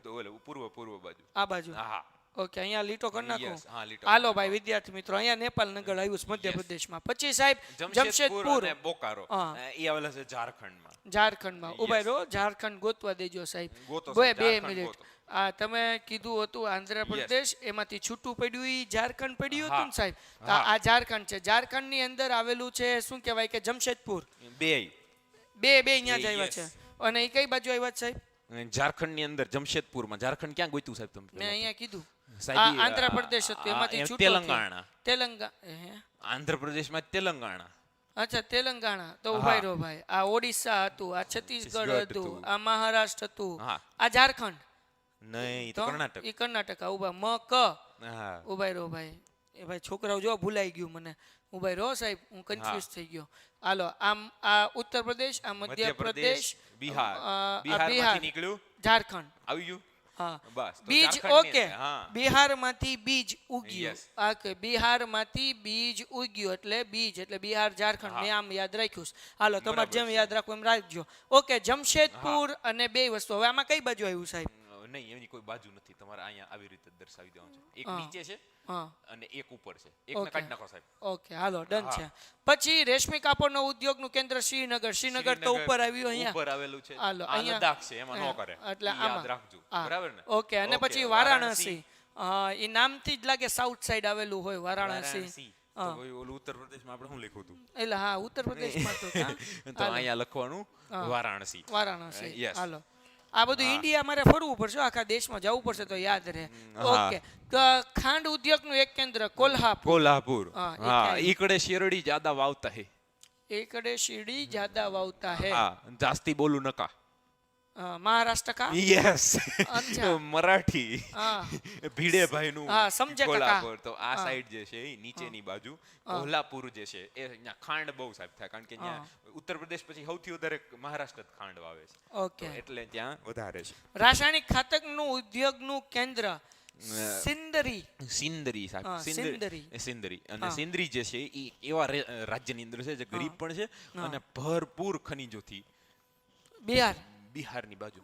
Speaker 3: પૂર્વ બાજુ.
Speaker 2: આ બાજુ.
Speaker 3: હા.
Speaker 2: ઓકે અહીંયા લીટો કરી નાખો.
Speaker 3: Yes, હા, લીટો.
Speaker 2: હાલો ભાઈ વિદ્યાર્થી મિત્રો, અહીંયા નેપાલ નગર આવ્યું છે મધ્યપ્રદેશમાં. પછી સાહેબ જમશેદપુર
Speaker 3: અને બોકારો
Speaker 2: હા.
Speaker 3: એ આવેલા છે ઝારખંડમાં.
Speaker 2: ઝારખંડમાં. ઉભા રહો, ઝારખંડ ગોતવા દેજો સાહેબ.
Speaker 3: ગોતો
Speaker 2: બે
Speaker 3: સાહેબ, ઝારખંડ
Speaker 2: મિનિટ.
Speaker 3: ગોતો.
Speaker 2: આ તમે કીધું હતું આંધ્રપ્રદેશ, એમાંથી છૂટું પડ્યું ઈ ઝારખંડ પડ્યું હતું ને સાહેબ? તો
Speaker 3: હા.
Speaker 2: આ ઝારખંડ છે. ઝારખંડની અંદર આવેલું છે શું કહેવાય કે જમશેદપુર.
Speaker 3: બે
Speaker 2: બે અહીંયા જ આવ્યા
Speaker 3: Yes.
Speaker 2: છે. અને એ કઈ બાજુ આવ્યા છે સાહેબ?
Speaker 3: ઝારખંડની અંદર જમશેદપુરમાં. ઝારખંડ ક્યાં ગોત્યું સાહેબ તમે?
Speaker 2: મેં અહીંયા કીધું.
Speaker 3: સાહેબ,
Speaker 2: આ આંધ્રપ્રદેશ હતું એમાંથી
Speaker 3: એમ
Speaker 2: છૂટું
Speaker 3: તેલંગાણા.
Speaker 2: તેલંગાણા.
Speaker 3: આંધ્રપ્રદેશમાં તેલંગાણા.
Speaker 2: અચ્છા તેલંગાણા. તો
Speaker 3: હા.
Speaker 2: ઉભા રહો ભાઈ. આ ઓડિશા હતું, આ છત્તીસગઢ
Speaker 3: છત્તીસગઢ
Speaker 2: હતું,
Speaker 3: હતું.
Speaker 2: આ મહારાષ્ટ્ર હતું,
Speaker 3: હા.
Speaker 2: આ ઝારખંડ.
Speaker 3: નહીં, તો
Speaker 2: તો
Speaker 3: કર્ણાટક.
Speaker 2: ઈ કર્ણાટક. ઉભા મ ક.
Speaker 3: હા.
Speaker 2: ઉભા રહો ભાઈ. એ ભાઈ છોકરાઓ જો ભૂલાઈ ગયું મને. ઉભા રહો સાહેબ, હું કન્ફ્યુઝ થઈ ગયો. હાલો આમ આ ઉત્તર પ્રદેશ, આ મધ્યપ્રદેશ,
Speaker 3: બિહાર.
Speaker 2: આ
Speaker 3: બિહારમાંથી
Speaker 2: બિહાર,
Speaker 3: નીકળ્યું,
Speaker 2: ઝારખંડ.
Speaker 3: આવી ગયું.
Speaker 2: હા
Speaker 3: બસ, તો
Speaker 2: બીજ.
Speaker 3: ઝારખંડની
Speaker 2: ઓકે
Speaker 3: અંદર, હા.
Speaker 2: બિહારમાંથી બીજ ઉગ્યું.
Speaker 3: Yes.
Speaker 2: ઓકે બિહારમાંથી બીજ ઉગ્યું એટલે બીજ એટલે બિહાર ઝારખંડ. મેં આમ યાદ રાખ્યું છે. હાલો તમારે
Speaker 3: બરાબર
Speaker 2: જેમ
Speaker 3: છે.
Speaker 2: યાદ રાખવું એમ રાખજો. ઓકે જમશેદપુર અને બે વસ્તુ. હવે આમાં કઈ બાજુ આવ્યું સાહેબ?
Speaker 3: નહીં, એની કોઈ બાજુ નથી. તમારે અહીંયા આવી રીતે જ દર્શાવી દેવાનું છે. એક
Speaker 2: હા.
Speaker 3: નીચે છે
Speaker 2: હા
Speaker 3: અને એક ઉપર છે. એકને
Speaker 2: Okay.
Speaker 3: કાઢી નાખો સાહેબ.
Speaker 2: ઓકે હાલો ડન
Speaker 3: હા.
Speaker 2: છે. પછી રેશમી કાપડનો ઉદ્યોગનું કેન્દ્ર શ્રીનગર. શ્રીનગર તો ઉપર આવ્યું અહીંયા.
Speaker 3: ઉપર આવેલું છે.
Speaker 2: હાલો,
Speaker 3: આ
Speaker 2: અહીંયા.
Speaker 3: લદ્દાખ છે, એમાં ન
Speaker 2: હા,
Speaker 3: કરે.
Speaker 2: એટલે
Speaker 3: ઈ યાદ
Speaker 2: આમાં.
Speaker 3: રાખજો.
Speaker 2: હા.
Speaker 3: બરાબર ને?
Speaker 2: ઓકે અને
Speaker 3: Okay,
Speaker 2: પછી વારાણસી. એ નામથી જ લાગે સાઉથ સાઈડ આવેલું હોય વારાણસી.
Speaker 3: વારાણસી. તો
Speaker 2: હા.
Speaker 3: ભાઈ ઓલું ઉત્તર પ્રદેશમાં આપણે શું લખ્યું હતું?
Speaker 2: એટલે હા ઉત્તર પ્રદેશમાં તો કાં?
Speaker 3: તો
Speaker 2: હાલો.
Speaker 3: અહીંયા લખવાનું વારાણસી.
Speaker 2: વારાણસી.
Speaker 3: Yes.
Speaker 2: હાલો આ બધું ઇન્ડિયા મારે ફરવું પડશે, આખા દેશમાં જવું પડશે તો યાદ રહે.
Speaker 3: હા.
Speaker 2: ઓકે તો ખાંડ ઉદ્યોગનું એક કેન્દ્ર કોલ્હાપુર.
Speaker 3: कोल्हापुर.
Speaker 2: हाँ, ये
Speaker 3: हाँ,
Speaker 2: क्या है?
Speaker 3: इकडे शिरडी ज्यादा वावता है.
Speaker 2: એકડે શીરડી જ્યાદા વાવતા હે.
Speaker 3: हाँ, जास्ती बोलू नका.
Speaker 2: મહારાષ્ટ્ર કા?
Speaker 3: यस.
Speaker 2: अच्छा.
Speaker 3: मराठी.
Speaker 2: હા
Speaker 3: ભીડે ભાઈનું
Speaker 2: હા, સમજે કાકા.
Speaker 3: કોલ્હાપુર. તો આ
Speaker 2: હા.
Speaker 3: સાઈડ જે છે એ નીચેની બાજુ કોલ્હાપુર જે છે એ અહીંયા ખાંડ બહુ સાહેબ થાય કારણ કે ત્યાં ઉત્તર પ્રદેશ પછી સૌથી વધારે મહારાષ્ટ્ર જ ખાંડ વાવે છે.
Speaker 2: ઓકે
Speaker 3: તો એટલે ત્યાં વધારે છે.
Speaker 2: રાસાયણિક ખાતકનું ઉદ્યોગનું કેન્દ્ર સિંદરી.
Speaker 3: સિંદરી સાહેબ.
Speaker 2: હા, સિંદરી.
Speaker 3: સિંદરી અને
Speaker 2: હા.
Speaker 3: સિંદરી જે છે એ એવા રાજ્યની અંદર છે જે ગરીબ પણ છે અને ભરપૂર ખનીજોથી
Speaker 2: બિહાર.
Speaker 3: બિહારની બાજુ.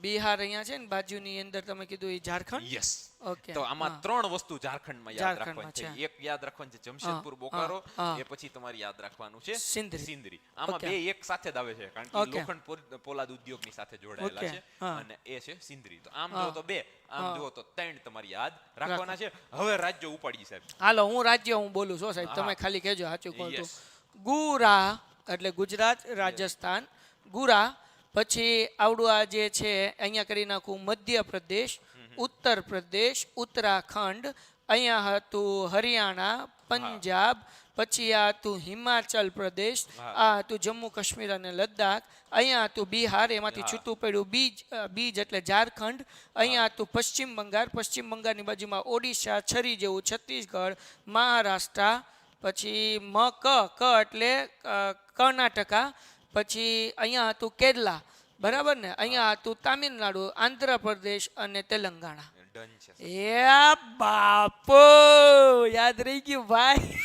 Speaker 2: બિહાર અહીંયા છે ને બાજુની અંદર તમે કીધું એ ઝારખંડ.
Speaker 3: યસ.
Speaker 2: ઓકે
Speaker 3: તો આમાં 3 વસ્તુ ઝારખંડમાં યાદ
Speaker 2: ઝારખંડમાં
Speaker 3: રાખવાની છે.
Speaker 2: છે.
Speaker 3: એક યાદ રાખવાનું છે જમશેદપુર બોકારો,
Speaker 2: હા.
Speaker 3: એ પછી તમારે યાદ રાખવાનું છે
Speaker 2: સિંદરી.
Speaker 3: સિંદરી. આમાં
Speaker 2: ઓકે.
Speaker 3: બે એક સાથે જ આવે છે કારણ કે
Speaker 2: ઓકે.
Speaker 3: લોખંડ પોલાદ ઉદ્યોગની સાથે જોડાયેલા
Speaker 2: ઓકે.
Speaker 3: છે
Speaker 2: હા.
Speaker 3: અને એ છે સિંદરી. તો આમ
Speaker 2: હા.
Speaker 3: જો તો 2, આમ જો તો 3 તમારે યાદ રાખવાના છે. હવે રાજ્યો ઉપાડી સાહેબ.
Speaker 2: હાલો હું રાજ્ય હું બોલું છું સાહેબ, તમે
Speaker 3: હા.
Speaker 2: ખાલી કહેજો સાચું કહું તો.
Speaker 3: Yes.
Speaker 2: ગુરા એટલે ગુજરાત, રાજસ્થાન, ગુરા. પછી આવડું આ જે છે અહીંયા કરી નાખું મધ્યપ્રદેશ, ઉત્તર પ્રદેશ, ઉત્તરાખંડ, અહીંયા હતું હરિયાણા, પંજાબ, પછી આ હતું હિમાચલ પ્રદેશ, આ હતું જમ્મુ કાશ્મીર અને લદ્દાખ, અહીંયા હતું બિહાર, એમાંથી છૂટું પડ્યું બીજ એટલે ઝારખંડ, અહીંયા હતું પશ્ચિમ બંગાળની બાજુમાં ઓડિશા, છરી જેવું છત્તીસગઢ, મહારાષ્ટ્ર, પછી ક એટલે કર્ણાટકા, પછી અહીંયા હતું કેરલા, બરાબર ને, અહીંયા હતું તામિલનાડુ, આંધ્રપ્રદેશ અને તેલંગાણા. એ બાપો યાદ રહી ગયું ભાઈ.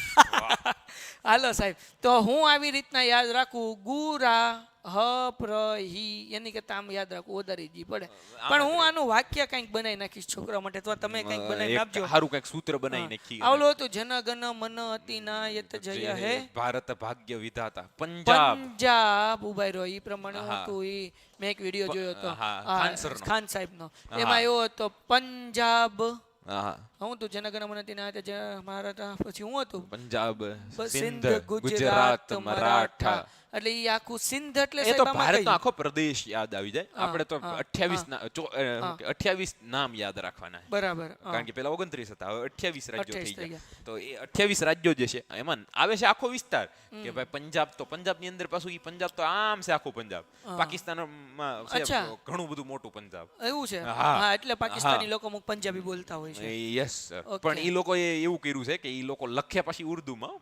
Speaker 2: હાલો સાહેબ, તો હું આવી રીતના યાદ રાખું ગુરા હ પ્ર હી એની કરતા આમ યાદ રાખવું વધારે જી પડે, પણ હું આનું વાક્ય કંઈક બનાવી નાખીશ છોકરા માટે, તો તમે કંઈક બનાવી નાખજો.
Speaker 3: સારું કંઈક સૂત્ર બનાવી નાખી.
Speaker 2: આવલો હતું જન ગણ મન અતિ નાયત જય હે
Speaker 3: ભારત ભાગ્ય વિધાતા. પંજાબ
Speaker 2: ઉભા રહ્યો ઈ પ્રમાણે હું હતું ઈ મેં એક વિડિયો જોયો હતો ખાન સાહેબનો, એમાં એવો હતો પંજાબ હું તું જનગણ મન અતિ નાયત જય મહારાષ્ટ્ર, પછી હું હતું
Speaker 3: પંજાબ,
Speaker 2: સિંધ, ગુજરાત, મરાઠા, એટલે ઈ આખું સિંધ એટલે
Speaker 3: એ તો ભારતનો આખો પ્રદેશ યાદ આવી જાય. આપણે તો 28 નામ યાદ રાખવાના,
Speaker 2: બરાબર,
Speaker 3: કારણ કે પેલા 29 હતા, હવે 28 રાજ્યો થઈ ગયા. તો એ 28 રાજ્યો જે છે એમાં આવે છે આખો વિસ્તાર કે ભાઈ પંજાબ, તો પંજાબની અંદર પાછું ઈ પંજાબ તો આમ છે આખું પંજાબ. પાકિસ્તાનમાં છે ઘણું બધું મોટું પંજાબ, એવું છે. હા, એટલે પાકિસ્તાની લોકો મુક પંજાબી બોલતા હોય છે. યસ, પણ ઈ લોકોએ એવું કર્યું છે કે ઈ લોકો લખે પછી ઉર્દુમાં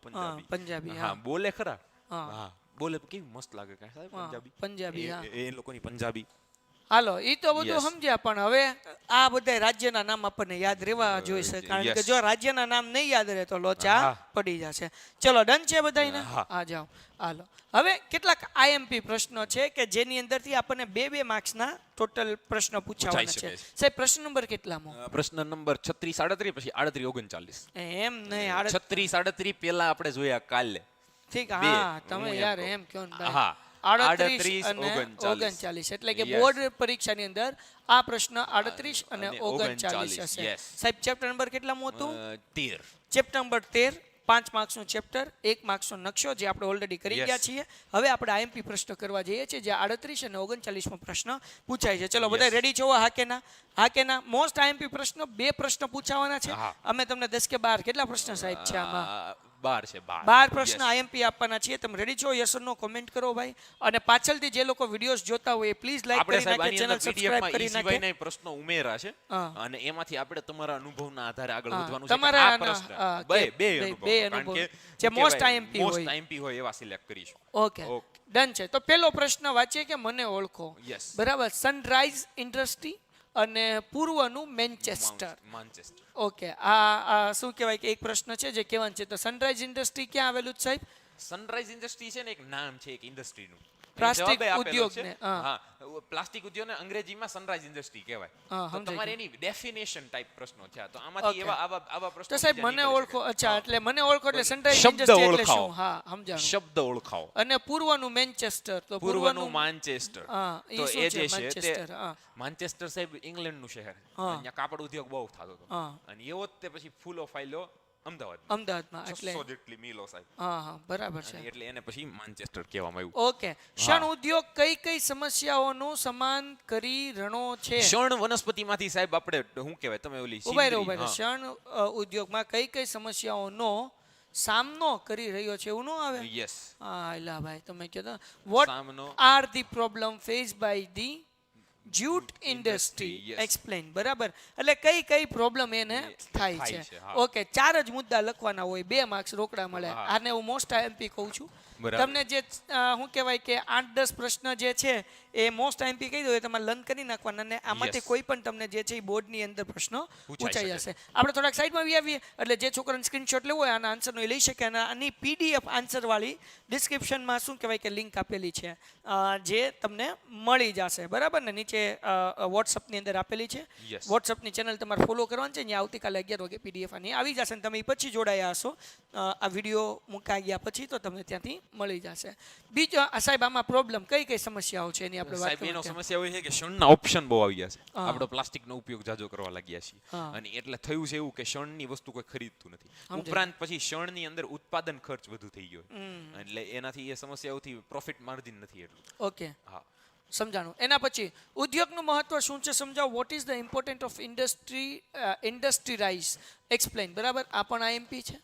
Speaker 3: પંજાબી, હા બોલે ખરા, હા બોલે કેવી મસ્ત લાગે કે સાહેબ પંજાબી, એ લોકોની પંજાબી. હાલો ઈ તો બધું સમજ્યા, પણ હવે આ બધા રાજ્યના નામ આપણને યાદ રહેવા જોઈશે, કારણ કે જો રાજ્યના નામ નહીં યાદ રહે તો લોચા પડી જશે. ચલો ડન છે બધાને? હા જાઓ. હાલો હવે કેટલાક આઈએમપી પ્રશ્નો છે કે જેની અંદરથી આપણને 2 માર્ક્સના ટોટલ પ્રશ્નો પૂછાવાના છે. સાહેબ પ્રશ્ન નંબર કેટલામો? પ્રશ્ન નંબર 36 37 પછી 38 39. એમ નહીં, 36 38 પેલા આપણે જોયા કાલે. ઠીક, હા તમે યાર એમ કહો ને ભાઈ. 38 અને 39 એટલે કે બોર્ડ પરીક્ષાની અંદર આ પ્રશ્ન 38 અને 39 હશે. સાહેબ ચેપ્ટર નંબર કેટલામું હતું? 13. ચેપ્ટર નંબર 13, 5 માર્ક્સનું ચેપ્ટર, 1 માર્ક્સનો નકશો, જે આપણે ઓલરેડી કરી ગયા છીએ. હવે આપણે આઈએમપી પ્રશ્ન કરવા જઈએ છીએ, જે 38 અને 39 પ્રશ્ન પૂછાય છે. ચલો બધા રેડી છો? હા કે ના? હા કે ના? મોસ્ટ આઈએમપી પ્રશ્નો 2 પ્રશ્ન પૂછાવાના છે. અમે તમને 10 કે 12 કેટલા પ્રશ્ન સાહેબ છે આમાં? 12 છે. 12 પ્રશ્ન આઈએમપી આપવાના છીએ. તમે રેડી છો? યસ ઓર નો કોમેન્ટ કરો ભાઈ. અને પાછળથી જે લોકો વિડિયોઝ જોતા હોય એ પ્લીઝ લાઈક કરી નાખે, ચેનલ સબસ્ક્રાઇબ કરી નાખે. ભાઈના પ્રશ્નો ઉમેરા છે અને એમાંથી આપણે તમારા અનુભવના આધારે આગળ વધવાનું છે. તમારા પ્રશ્ન બે અનુભવ જે મોસ્ટ આઈએમપી હોય એવા સિલેક્ટ કરીશું. ઓકે ડન છે. તો પહેલો પ્રશ્ન વાંચીએ કે મને ઓળખો. બરાબર. સનરાઈઝ ઇન્ડસ્ટ્રી અને પૂર્વનું મેન્ચેસ્ટર. ઓકે, આ શું કહેવાય કે એક પ્રશ્ન છે જે કહેવાનું છે. તો સનરાઈઝ ઇન્ડસ્ટ્રી ક્યાં આવેલું છે સાહેબ? સનરાઈઝ ઇન્ડસ્ટ્રી છે ને એક નામ છે એક ઇન્ડસ્ટ્રીનું, પ્લાસ્ટિક ઉદ્યોગ ને. હા, પ્લાસ્ટિક ઉદ્યોગ ને અંગ્રેજીમાં સનરાઈઝ ઇન્ડસ્ટ્રી કહેવાય. તો તમારે એની ડેફિનેશન ટાઈપ પ્રશ્નો છે. તો આમાંથી આવા પ્રશ્નો. તો સાહેબ મને ઓળખો. અચ્છા, એટલે મને ઓળખો એટલે સનરાઈઝ ઇન્ડસ્ટ્રી એટલે શું? હા સમજાણું. શબ્દ ઓળખાવો. અને પૂર્વનું મેન્ચેસ્ટર. તો પૂર્વનું માન્ચેસ્ટર. તો એ જે છે તે માન્ચેસ્ટર સાહેબ ઇંગ્લેન્ડનું શહેર. અહીંયા કાપડ ઉદ્યોગ બહુ થતો હતો અને એવો જ તે પછી ફૂલો ફાઈલો અમદાવાદમાં એટલે 600 જેટલી મિલો સાહેબ. હા બરાબર છે. એટલે એને પછી માન્ચેસ્ટર કહેવામાં આવ્યું. ઓકે. શણ ઉદ્યોગ કઈ સમસ્યાઓનું સમાન કરી રણો છે? શણ વનસ્પતિમાંથી સાહેબ આપણે શું કહેવાય, તમે ઓલી શણ ઉદ્યોગમાં કઈ સમસ્યાઓનો સામનો કરી રહ્યો છે એવું ન આવે? યસ. હા એલા ભાઈ તમે કહો what are the problem face by the jute industry explain. બરાબર. એટલે કઈ પ્રોબ્લેમ એને થાય છે. ઓકે, 4 જ મુદ્દા લખવાના હોય, 2 માર્ક્સ રોકડા મળે. આને હું મોસ્ટ આઈએમપી કહું છું. તમને જે શું કહેવાય કે 8-10 પ્રશ્ન જે છે એ મોસ્ટ આઈએમપી કહી દો, એ તમારે લર્ન કરી નાખવાના અને આમાંથી કોઈ પણ તમને જે છે એ બોર્ડની અંદર પ્રશ્નો પૂછાઈ જશે. આપણે થોડાક સાઈડમાં આવીએ એટલે જે છોકરાને સ્ક્રીનશોટ લેવો હોય આના આન્સરનો એ લઈ શકે. અને આની પીડીએફ આન્સરવાળી ડિસ્ક્રિપ્શનમાં શું કહેવાય કે લિંક આપેલી છે, જે તમને મળી જશે. બરાબર ને? નીચે વોટ્સઅપની અંદર આપેલી છે. વોટ્સઅપની ચેનલ તમારે ફોલો કરવાની છે. ત્યાં આવતીકાલે 11 વાગે પીડીએફ આની આવી જશે. તમે એ પછી જોડાયા હશો આ વિડીયો મુકાઈ ગયા પછી, તો તમને ત્યાંથી મળી જશે. બીજો સાહેબ આમાં પ્રોબ્લેમ કઈ સમસ્યાઓ છે એની આપણે વાત કરીએ. એનો સમસ્યા હોય છે કે શણના ઓપ્શન બહુ આવી ગયા છે. આપણે પ્લાસ્ટિકનો ઉપયોગ જાજો કરવા લાગ્યા છીએ અને એટલે થયું છે એવું કે શણની વસ્તુ કોઈ ખરીદતું નથી. ઉપરાંત પછી શણની અંદર ઉત્પાદન ખર્ચ વધુ થઈ ગયો એટલે એનાથી એ સમસ્યાઓથી પ્રોફિટ માર્જિન નથી એટલું. ઓકે. હા.
Speaker 2: સમજાણું. એના પછી ઉદ્યોગનું મહત્વ શું છે સમજાવો. What is the important of industrialise explain. બરાબર, આ પણ આઈએમપી છે,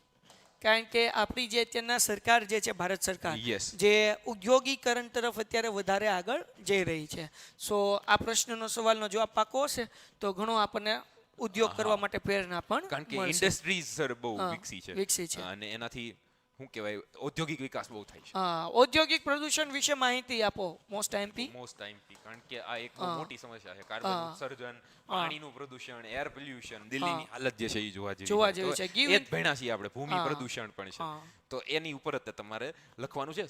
Speaker 2: કારણ કે આપણી જે અત્યારના સરકાર જે છે ભારત સરકાર
Speaker 3: Yes.
Speaker 2: જે ઉદ્યોગીકરણ તરફ અત્યારે વધારે આગળ જઈ રહી છે. સો આ પ્રશ્નનો સવાલનો જવાબ પાકો હશે તો ઘણો આપણને ઉદ્યોગ કરવા માટે પ્રેરણા પણ
Speaker 3: કારણ કે
Speaker 2: મળશે.
Speaker 3: ઇન્ડસ્ટ્રીઝ સર બહુ
Speaker 2: હા,
Speaker 3: વિકસી છે અને એનાથી શું કહેવાય ઔદ્યોગિક વિકાસ બહુ થાય છે.
Speaker 2: ઔદ્યોગિક પ્રદૂષણ વિશે માહિતી આપો મોસ્ટ આઈએમપી.
Speaker 3: મોસ્ટ ટાઈમથી, કારણ કે આ એક બહુ મોટી સમસ્યા છે. કાર્બન ઉત્સર્જન, પાણીનું પ્રદૂષણ, એર પોલ્યુશન, દિલ્હીની હાલત જે છે એ જોવા જેવી
Speaker 2: છે.
Speaker 3: એ જ ભણ્યા છીએ આપણે. ભૂમિ પ્રદૂષણ પણ છે. તો એની ઉપર જ તમારે લખવાનું છે.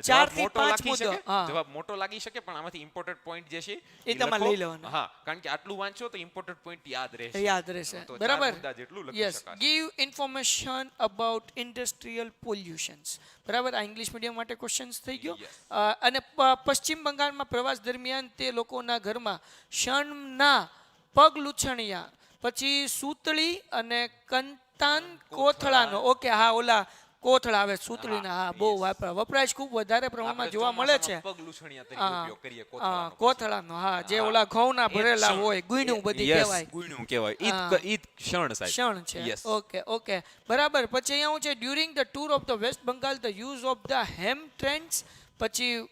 Speaker 2: 4 થી 5
Speaker 3: લાગી શકે,
Speaker 2: મુદ્દો.
Speaker 3: જવાબ મોટો લાગી શકે, પણ આમાંથી ઇમ્પોર્ટન્ટ પોઈન્ટ જે છે
Speaker 2: એ તમારે
Speaker 3: લખો.
Speaker 2: લઈ લેવાના.
Speaker 3: હા, કારણ કે આટલું વાંચો તો ઇમ્પોર્ટન્ટ પોઈન્ટ યાદ રહેશે.
Speaker 2: યાદ રહેશે.
Speaker 3: તો 4
Speaker 2: બરાબર.
Speaker 3: મુદ્દા જેટલું લખી
Speaker 2: યસ,
Speaker 3: શકાશે.
Speaker 2: Give information about industrial pollutions. બરાબર, આ ઇંગ્લિશ મીડિયમ માટે ક્વેશ્ચન્સ થઈ ગયો.
Speaker 3: Yes.
Speaker 2: અને પશ્ચિમ બંગાળમાં પ્રવાસ દરમિયાન તે લોકોના ઘરમાં શણના પગ લૂછણિયા, પછી સૂતળી અને કંતાન કોથળાનો. ઓકે, હા, ઓલા કોથળા આવે સૂતળીના. હા, બહુ વપરાશ ખૂબ વધારે પ્રમાણમાં જોવા મળે છે.
Speaker 3: પગ લૂછણિયા તરીકે ઉપયોગ કરીએ કોથળાનો.
Speaker 2: કોથળાનો. હા, જે ઓલા ઘઉંના ભરેલા હોય, ગુઈણું બધી
Speaker 3: Yes,
Speaker 2: કહેવાય.
Speaker 3: ગુઈણું કહેવાય. ઈદ શણ સાહેબ.
Speaker 2: શણ છે.
Speaker 3: Yes.
Speaker 2: ઓકે બરાબર. પછી અહીંયા હું છે during the tour of the West Bengal the use of the hemp trends, પછી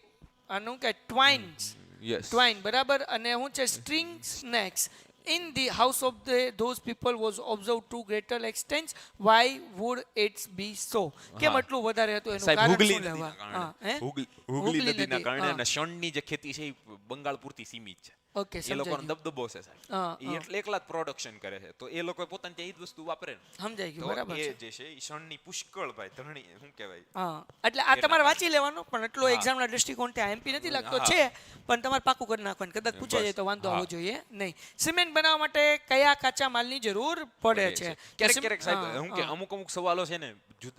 Speaker 2: આનું કે ટ્વાઇન્સ.
Speaker 3: Yes.
Speaker 2: ટ્વાઇન, બરાબર. અને હું છે string snacks in the house of those people was observed to greater extent. Why would it be so? કેમ એટલું વધારે હતું એનું
Speaker 3: સાહેબ,
Speaker 2: કારણ
Speaker 3: હુગલી
Speaker 2: શું લેવા?
Speaker 3: નદીના
Speaker 2: હા, હે?
Speaker 3: કારણે.
Speaker 2: હુગલી
Speaker 3: હુગલી નદીના
Speaker 2: નદી,
Speaker 3: કારણે
Speaker 2: હા.
Speaker 3: અને શણની જે ખેતી છે એ બંગાળ પૂરતી સીમિત છે.
Speaker 2: ઓકે,
Speaker 3: એ લોકોનો
Speaker 2: સમજાઈ ગયું.
Speaker 3: દબદબો છે
Speaker 2: હા,
Speaker 3: સાહેબ. એ એટલે એકલા જ પ્રોડક્શન કરે છે, તો એ લોકો પોતાની ત્યાં ઈ જ વસ્તુ વાપરે ને.
Speaker 2: સમજાઈ ગયું.
Speaker 3: તો
Speaker 2: બરાબર
Speaker 3: એ
Speaker 2: છે.
Speaker 3: જે છે એ શણની પુષ્કળ ભાઈ ધરણી શું કહેવાય.
Speaker 2: હા, એટલે આ તમારે વાંચી લેવાનું, પણ એટલો
Speaker 3: હા.
Speaker 2: એક્ઝામના દૃષ્ટિકોણથી એમપી નથી લાગતો.
Speaker 3: હા.
Speaker 2: છે પણ તમારે પાકું કરી નાખવાનું, કદાચ પૂછાઈ જાય તો વાંધો
Speaker 3: હા.
Speaker 2: આવવો જોઈએ નહીં. સિમેન્ટ બનાવવા માટે કયા કાચા માલની જરૂર પડે છે?
Speaker 3: ક્યારેક ક્યારેક સાહેબ શું કે અમુક સવાલો છે ને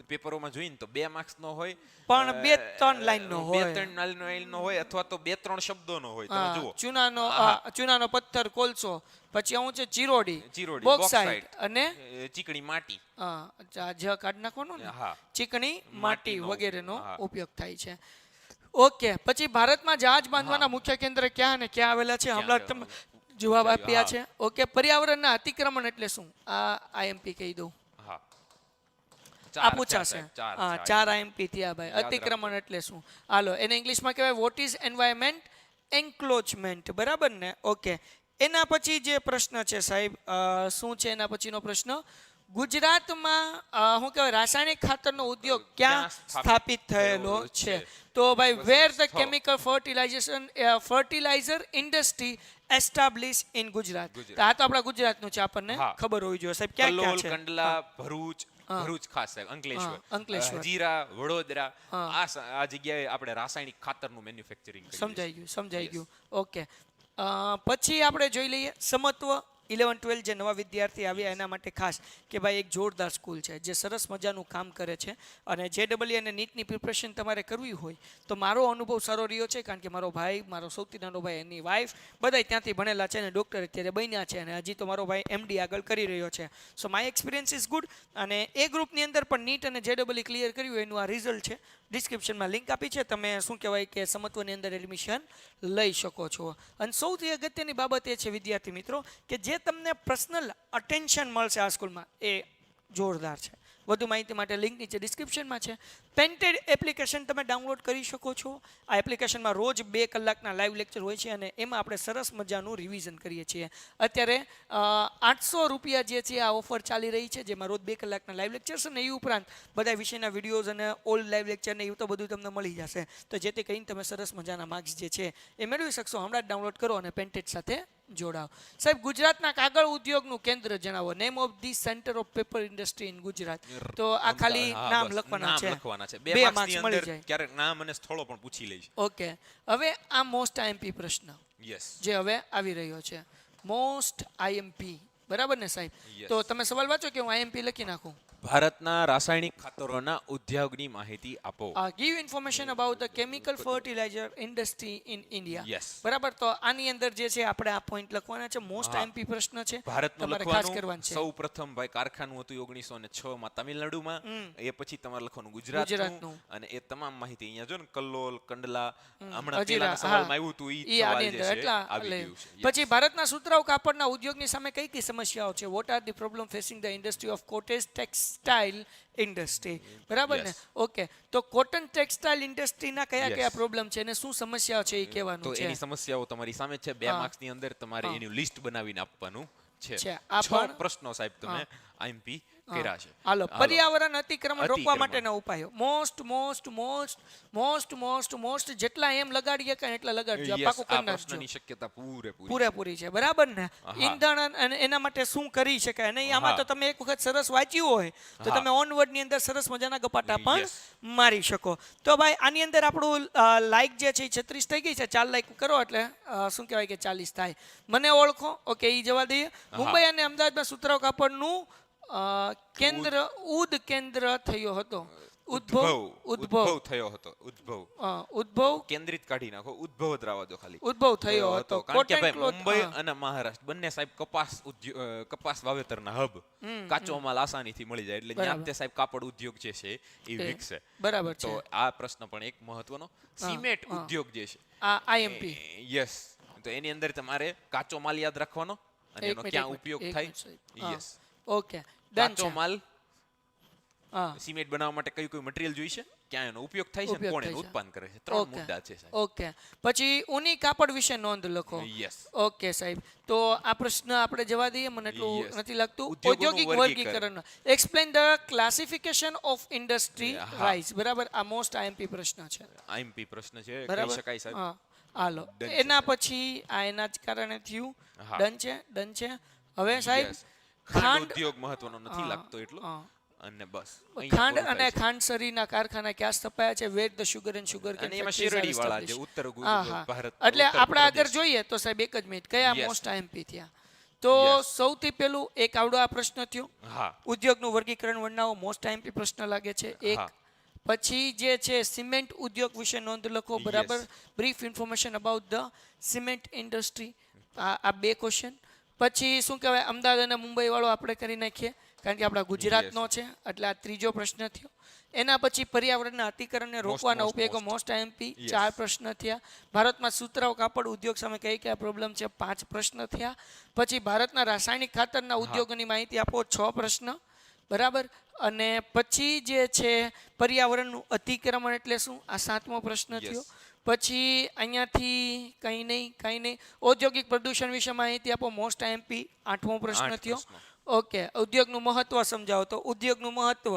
Speaker 3: પેપરોમાં જોઈને તો 2 માર્ક્સનો હોય,
Speaker 2: પણ 2-3 લાઈનનો હોય.
Speaker 3: 2-3 લાઈનનો હોય, અથવા તો 2-3 શબ્દોનો હોય. તમે
Speaker 2: હા,
Speaker 3: જુઓ.
Speaker 2: ચૂનાનો પથ્થર, કોલસો, પછી હું છે ચીરોડી,
Speaker 3: ચીરોડી,
Speaker 2: બોક્સાઇટ
Speaker 3: bauxite,
Speaker 2: અને
Speaker 3: ચીકણી માટી.
Speaker 2: જ કાઢ નાખવાનું ને,
Speaker 3: હા.
Speaker 2: ચીકણી માટી
Speaker 3: માટીનો
Speaker 2: વગેરેનો
Speaker 3: હા.
Speaker 2: ઉપયોગ થાય છે. ઓકે, પછી ભારતમાં જહાજ બાંધવાના મુખ્ય કેન્દ્ર ક્યાં અને ક્યાં આવેલા છે? હમણાં જ તમે જવાબ આપ્યા છે. ઓકે, પર્યાવરણના અતિક્રમણ એટલે શું? આ આઈએમપી કહી દઉં.
Speaker 3: હા.
Speaker 2: આ પૂછાશે.
Speaker 3: ચાર,
Speaker 2: હા,
Speaker 3: ચાર.
Speaker 2: 4 આઈએમપી થયા ભાઈ.
Speaker 3: યાદ
Speaker 2: અતિક્રમણ એટલે શું? હાલો, એને ઇંગ્લિશમાં કહેવાય વોટ ઇઝ એન્વાયરમેન્ટ એન્ક્લોચમેન્ટ. બરાબર ને? ઓકે, એના પછી જે પ્રશ્ન છે સાહેબ, શું છે એના પછીનો પ્રશ્ન? ગુજરાતમાં શું કહેવાય રાસાયણિક ખાતરનો ઉદ્યોગ ક્યાં સ્થાપિત થયેલો છે? તો ભાઈ, where the chemical fertiliser industry establish in Gujarat. તો આ તો આપણા ગુજરાતનું છે, આપણને
Speaker 3: હા.
Speaker 2: ખબર હોવી જોઈએ સાહેબ. ક્યાં ક્યાં
Speaker 3: કલોલ,
Speaker 2: છે?
Speaker 3: કંડલા, ભરૂચ ખાસ સાહેબ, અંકલેશ્વર, હજીરા, વડોદરા, આ જગ્યાએ આપણે રાસાયણિક ખાતરનું મેન્યુફેક્ચરિંગ કરીએ છીએ.
Speaker 2: સમજાઈ ગયું. ઓકે, પછી આપણે જોઈ લઈએ સમત્વ 11-12 જે નવા વિદ્યાર્થી આવ્યા એના માટે ખાસ કે ભાઈ એક જોરદાર સ્કૂલ છે જે સરસ મજાનું કામ કરે છે. અને JEE અને નીટની પ્રિપરેશન તમારે કરવી હોય તો મારો અનુભવ સારો રહ્યો છે, કારણ કે મારો ભાઈ, મારો સૌથી નાનો ભાઈ, એની વાઈફ બધાય ત્યાંથી ભણેલા છે અને ડૉક્ટર અત્યારે બન્યા છે, અને હજી તો મારો ભાઈ MD આગળ કરી રહ્યો છે. સો માય એક્સપિરિયન્સ ઇઝ ગુડ. અને એ ગ્રુપની અંદર પણ નીટ અને JEE ક્લિયર કર્યું એનું આ રિઝલ્ટ છે. ડિસ્ક્રિપ્શનમાં લિંક આપી છે, તમે શું કહેવાય કે સમત્વની અંદર એડમિશન લઈ શકો છો. અને સૌથી અગત્યની બાબત એ છે વિદ્યાર્થી મિત્રો કે જે તમને પર્સનલ અટેન્શન મળશે આ સ્કૂલમાં એ જોરદાર છે. વધુ માહિતી માટે લિંક નીચે ડિસ્ક્રિપ્શનમાં છે. પેન્ટેડ એપ્લિકેશન તમે ડાઉનલોડ કરી શકો છો. આ એપ્લિકેશનમાં રોજ 2 કલાકના લાઈવ લેક્ચર હોય છે અને એમાં આપણે સરસ મજાનું રિવિઝન કરીએ છીએ. અત્યારે 800 રૂપિયા જે છે આ ઓફર ચાલી રહી છે, જેમાં રોજ 2 કલાકના લાઈવ લેક્ચર્સ અને એ ઉપરાંત બધા વિષયના વિડીયોઝ અને ઓલ્ડ લાઈવ લેક્ચર ને એવું તો બધું તમને મળી જશે. તો જેથી કરીને તમે સરસ મજાના માર્ક્સ જે છે એ મેળવી શકશો. હમણાં જ ડાઉનલોડ કરો અને પેન્ટેડ સાથે જોડાઓ. સાહેબ, ગુજરાતના કાગળ ઉદ્યોગનું કેન્દ્ર જણાવો. Name of the centre of paper industry in Gujarat. તો આ ખાલી નામ લખવાના છે. 2 માર્ક્સ મળી જાય.
Speaker 3: ક્યારેક નામ અને સ્થળો પણ પૂછી લઈશ.
Speaker 2: ઓકે, હવે આ મોસ્ટ આઈએમપી પ્રશ્ન
Speaker 3: યસ,
Speaker 2: જે હવે આવી રહ્યો છે, મોસ્ટ આઈએમપી. બરાબર ને સાહેબ? તો તમે સવાલ વાંચો કે હું આઈએમપી લખી નાખું?
Speaker 3: ભારતના રાસાયણિક ખાતરોના ઉદ્યોગની માહિતી આપો.
Speaker 2: Give information about the chemical fertiliser industry in India.
Speaker 3: Yes.
Speaker 2: બરાબર, તો આની અંદર જે છે આપણે આ પોઈન્ટ લખવાના છે. મોસ્ટ આઈએમપી પ્રશ્ન છે,
Speaker 3: ભારતનું
Speaker 2: તમારે ખાસ કરવાનું
Speaker 3: લખવાનું
Speaker 2: છે.
Speaker 3: સૌ પ્રથમ ભાઈ કારખાનું હતું 1906 માં તમિલનાડુમાં. એ પછી તમારે લખવાનું ગુજરાતનું, અને એ તમામ માહિતી અહીંયા જો ને કલ્લોલ, કંડલા, હમણાં પેલાના સવાલમાં આવ્યું હતું ઈ સવાલ જે છે આવી ગયું છે.
Speaker 2: પછી ભારતના સુતરાઉ કાપડના ઉદ્યોગની સામે કઈ કઈ સમસ્યાઓ છે? Vote are the problem facing the industry of cottage textile industry. બરાબર ને?
Speaker 3: Yes.
Speaker 2: ઓકે, તો કોટન ટેક્સટાઇલ ઇન્ડસ્ટ્રીના કયા
Speaker 3: Yes.
Speaker 2: કયા પ્રોબ્લેમ છે અને શું સમસ્યાઓ છે એ
Speaker 3: તો
Speaker 2: કહેવાનું છે.
Speaker 3: એની સમસ્યાઓ તમારી સામે છે. 2 માર્ક્સની અંદર તમારે એનું લિસ્ટ બનાવીને આપવાનું છે.
Speaker 2: આ
Speaker 3: 6
Speaker 2: પણ
Speaker 3: પ્રશ્નો સાહેબ તમે આઈએમપી કર્યા છે.
Speaker 2: હાલો, પર્યાવરણ અતિક્રમણ રોકવા
Speaker 3: અતિક્રમણ.
Speaker 2: માટેના ઉપાયો. મોસ્ટ જેટલા એમ લગાડીએ કે એટલા લગાડજો.
Speaker 3: Yes,
Speaker 2: પાકું
Speaker 3: આ
Speaker 2: કરી નાખજો.
Speaker 3: પ્રશ્નની શક્યતા પૂરેપૂરી
Speaker 2: પૂરેપૂરી છે. બરાબર ને? ઈંધણ અને એના માટે શું કરી શકાય? અને આમાં તો તમે એક વખત સરસ વાંચ્યું હોય તો તમે ઓનવર્ડ ની અંદર સરસ મજાના ગપાટા પણ
Speaker 3: Yes.
Speaker 2: મારી શકો. તો ભાઈ આની અંદર આપણું લાઈક જે છે એ 36 થઈ ગઈ છે. 4 લાઈક કરો એટલે શું કહેવાય કે 40 થાય. મને ઓળખો. ઓકે, ઈ જવા દઈએ. મુંબઈ અને અમદાવાદમાં સુતરાઉ કાપડનું કેન્દ્ર કેન્દ્ર થયો હતો.
Speaker 3: ઉદ્ભવ થયો હતો.
Speaker 2: ઉદ્ભવ
Speaker 3: કેન્દ્રિત કાઢી નાખો, ઉદ્ભવ જ રાવા દો ખાલી.
Speaker 2: ઉદ્ભવ થયો હતો.
Speaker 3: કારણ કે
Speaker 2: Cotton
Speaker 3: ભાઈ
Speaker 2: cloth,
Speaker 3: મુંબઈ અને મહારાષ્ટ્ર બંને સાહેબ કપાસ વાવેતરના હબ, કાચો માલ આસાનીથી મળી જાય એટલે ત્યાં તે સાહેબ કાપડ ઉદ્યોગ જે છે એ વિકસે.
Speaker 2: બરાબર છે.
Speaker 3: તો આ પ્રશ્ન પણ એક મહત્વનો. સિમેન્ટ ઉદ્યોગ જે છે
Speaker 2: આ આઈએમપી.
Speaker 3: યસ, તો એની અંદર તમારે કાચો માલ યાદ રાખવાનો અને એનો ક્યાં ઉપયોગ થાય. યસ,
Speaker 2: ઓકે, ડન
Speaker 3: કાચો
Speaker 2: છે.
Speaker 3: માલ
Speaker 2: હા,
Speaker 3: સિમેન્ટ બનાવવા માટે કયું કયું મટીરીયલ જોઈશે, ક્યાં એનો ઉપયોગ થાય છે,
Speaker 2: ઉપયોગ
Speaker 3: કોણ
Speaker 2: થાય
Speaker 3: એનું
Speaker 2: છે.
Speaker 3: ઉત્પાદન કરે છે. 3 મુદ્દા છે સાહેબ.
Speaker 2: ઓકે, પછી ઊની કાપડ વિશે નોંધ લખો.
Speaker 3: યસ,
Speaker 2: ઓકે સાહેબ, તો આ પ્રશ્ન આપણે જવા દઈએ. મને એટલું
Speaker 3: Yes.
Speaker 2: નથી લાગતું.
Speaker 3: ઉદ્યોગોનું
Speaker 2: ઔદ્યોગિક વર્ગીકરણ. Explain the classification of industry rise. બરાબર, આ મોસ્ટ આઈએમપી પ્રશ્ન છે.
Speaker 3: આઈએમપી પ્રશ્ન છે, કહી
Speaker 2: બરાબર,
Speaker 3: શકાય સાહેબ.
Speaker 2: હા, હાલો.
Speaker 3: Done છે,
Speaker 2: એના પછી આ એના જ કારણે થયું.
Speaker 3: હા.
Speaker 2: ડન છે. હવે સાહેબ
Speaker 3: Yes. ખાંડ
Speaker 2: ખાંડ
Speaker 3: ઉદ્યોગ મહત્વનો નથી
Speaker 2: હા,
Speaker 3: લાગતો એટલો.
Speaker 2: હા.
Speaker 3: અને બસ
Speaker 2: ખાંડ અને ખાંડસરીના કારખાના ક્યાં સ્થપાયા છે? વેર ધ શુગર એન્ડ શુગર
Speaker 3: અને એમાં શેરડી વાળા જે ઉત્તર ભારત,
Speaker 2: એટલે
Speaker 3: ઉત્તર
Speaker 2: આપણે આગળ
Speaker 3: પ્રદેશ.
Speaker 2: જોઈએ તો સાહેબ એક જ મિનિટ, કયા
Speaker 3: Yes.
Speaker 2: મોસ્ટ આઈએમપી થયા? તો
Speaker 3: Yes.
Speaker 2: સૌથી પહેલું એક આવડો આ પ્રશ્ન થયો.
Speaker 3: હા,
Speaker 2: ઉદ્યોગનું વર્ગીકરણ વર્ણવો. મોસ્ટ આઈએમપી પ્રશ્ન લાગે છે એક.
Speaker 3: હા.
Speaker 2: પછી જે છે સિમેન્ટ ઉદ્યોગ વિશે નોંધ લખો. બરાબર,
Speaker 3: Yes.
Speaker 2: Brief information about the cement industry. આ 2 ક્વેશ્ચન. પછી શું કહેવાય, અમદાવાદ અને મુંબઈ વાળો આપણે કરી નાખીએ કારણ કે આપણા ગુજરાતનો છે એટલે આ 3જો પ્રશ્ન થયો. એના પછી પર્યાવરણના અતિકરણને રોકવાના ઉપયોગો. મોસ્ટ આઈએમપી 4 પ્રશ્ન થયા. ભારતમાં સુતરાઉ કાપડ ઉદ્યોગ સામે કઈ કયા પ્રોબ્લેમ છે? 5 પ્રશ્ન થયા. પછી ભારતના રાસાયણિક ખાતરના ઉદ્યોગોની માહિતી આપો. 6 પ્રશ્ન. બરાબર, અને પછી જે છે પર્યાવરણનું અતિક્રમણ એટલે શું? આ 7મો પ્રશ્ન થયો. પછી અહીંયાથી કંઈ નહીં. ઔદ્યોગિક પ્રદૂષણ વિશે માહિતી આપો. મોસ્ટ આઈએમપી 8મો પ્રશ્ન થયો. ઓકે, ઉદ્યોગનું મહત્વ સમજાવો. તો ઉદ્યોગનું મહત્વ,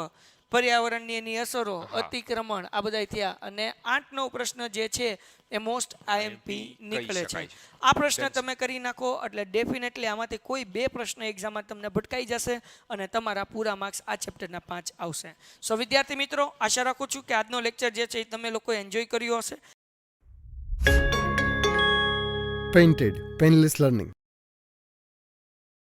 Speaker 2: પર્યાવરણની એની અસરો, અતિક્રમણ, આ બધા થયા. અને 8નો પ્રશ્ન જે છે એ મોસ્ટ આઈએમપી નીકળે છે. આ પ્રશ્ન તમે કરી નાખો એટલે ડેફિનેટલી આમાંથી કોઈ 2 પ્રશ્ન એક્ઝામમાં તમને ભટકાઈ જશે અને તમારા પૂરા માર્ક્સ આ ચેપ્ટરના 5 આવશે. સો વિદ્યાર્થી મિત્રો, આશા રાખું છું કે આજનો લેક્ચર જે છે એ તમે લોકો એન્જોય કર્યો હશે.
Speaker 1: Painted Painless Learning.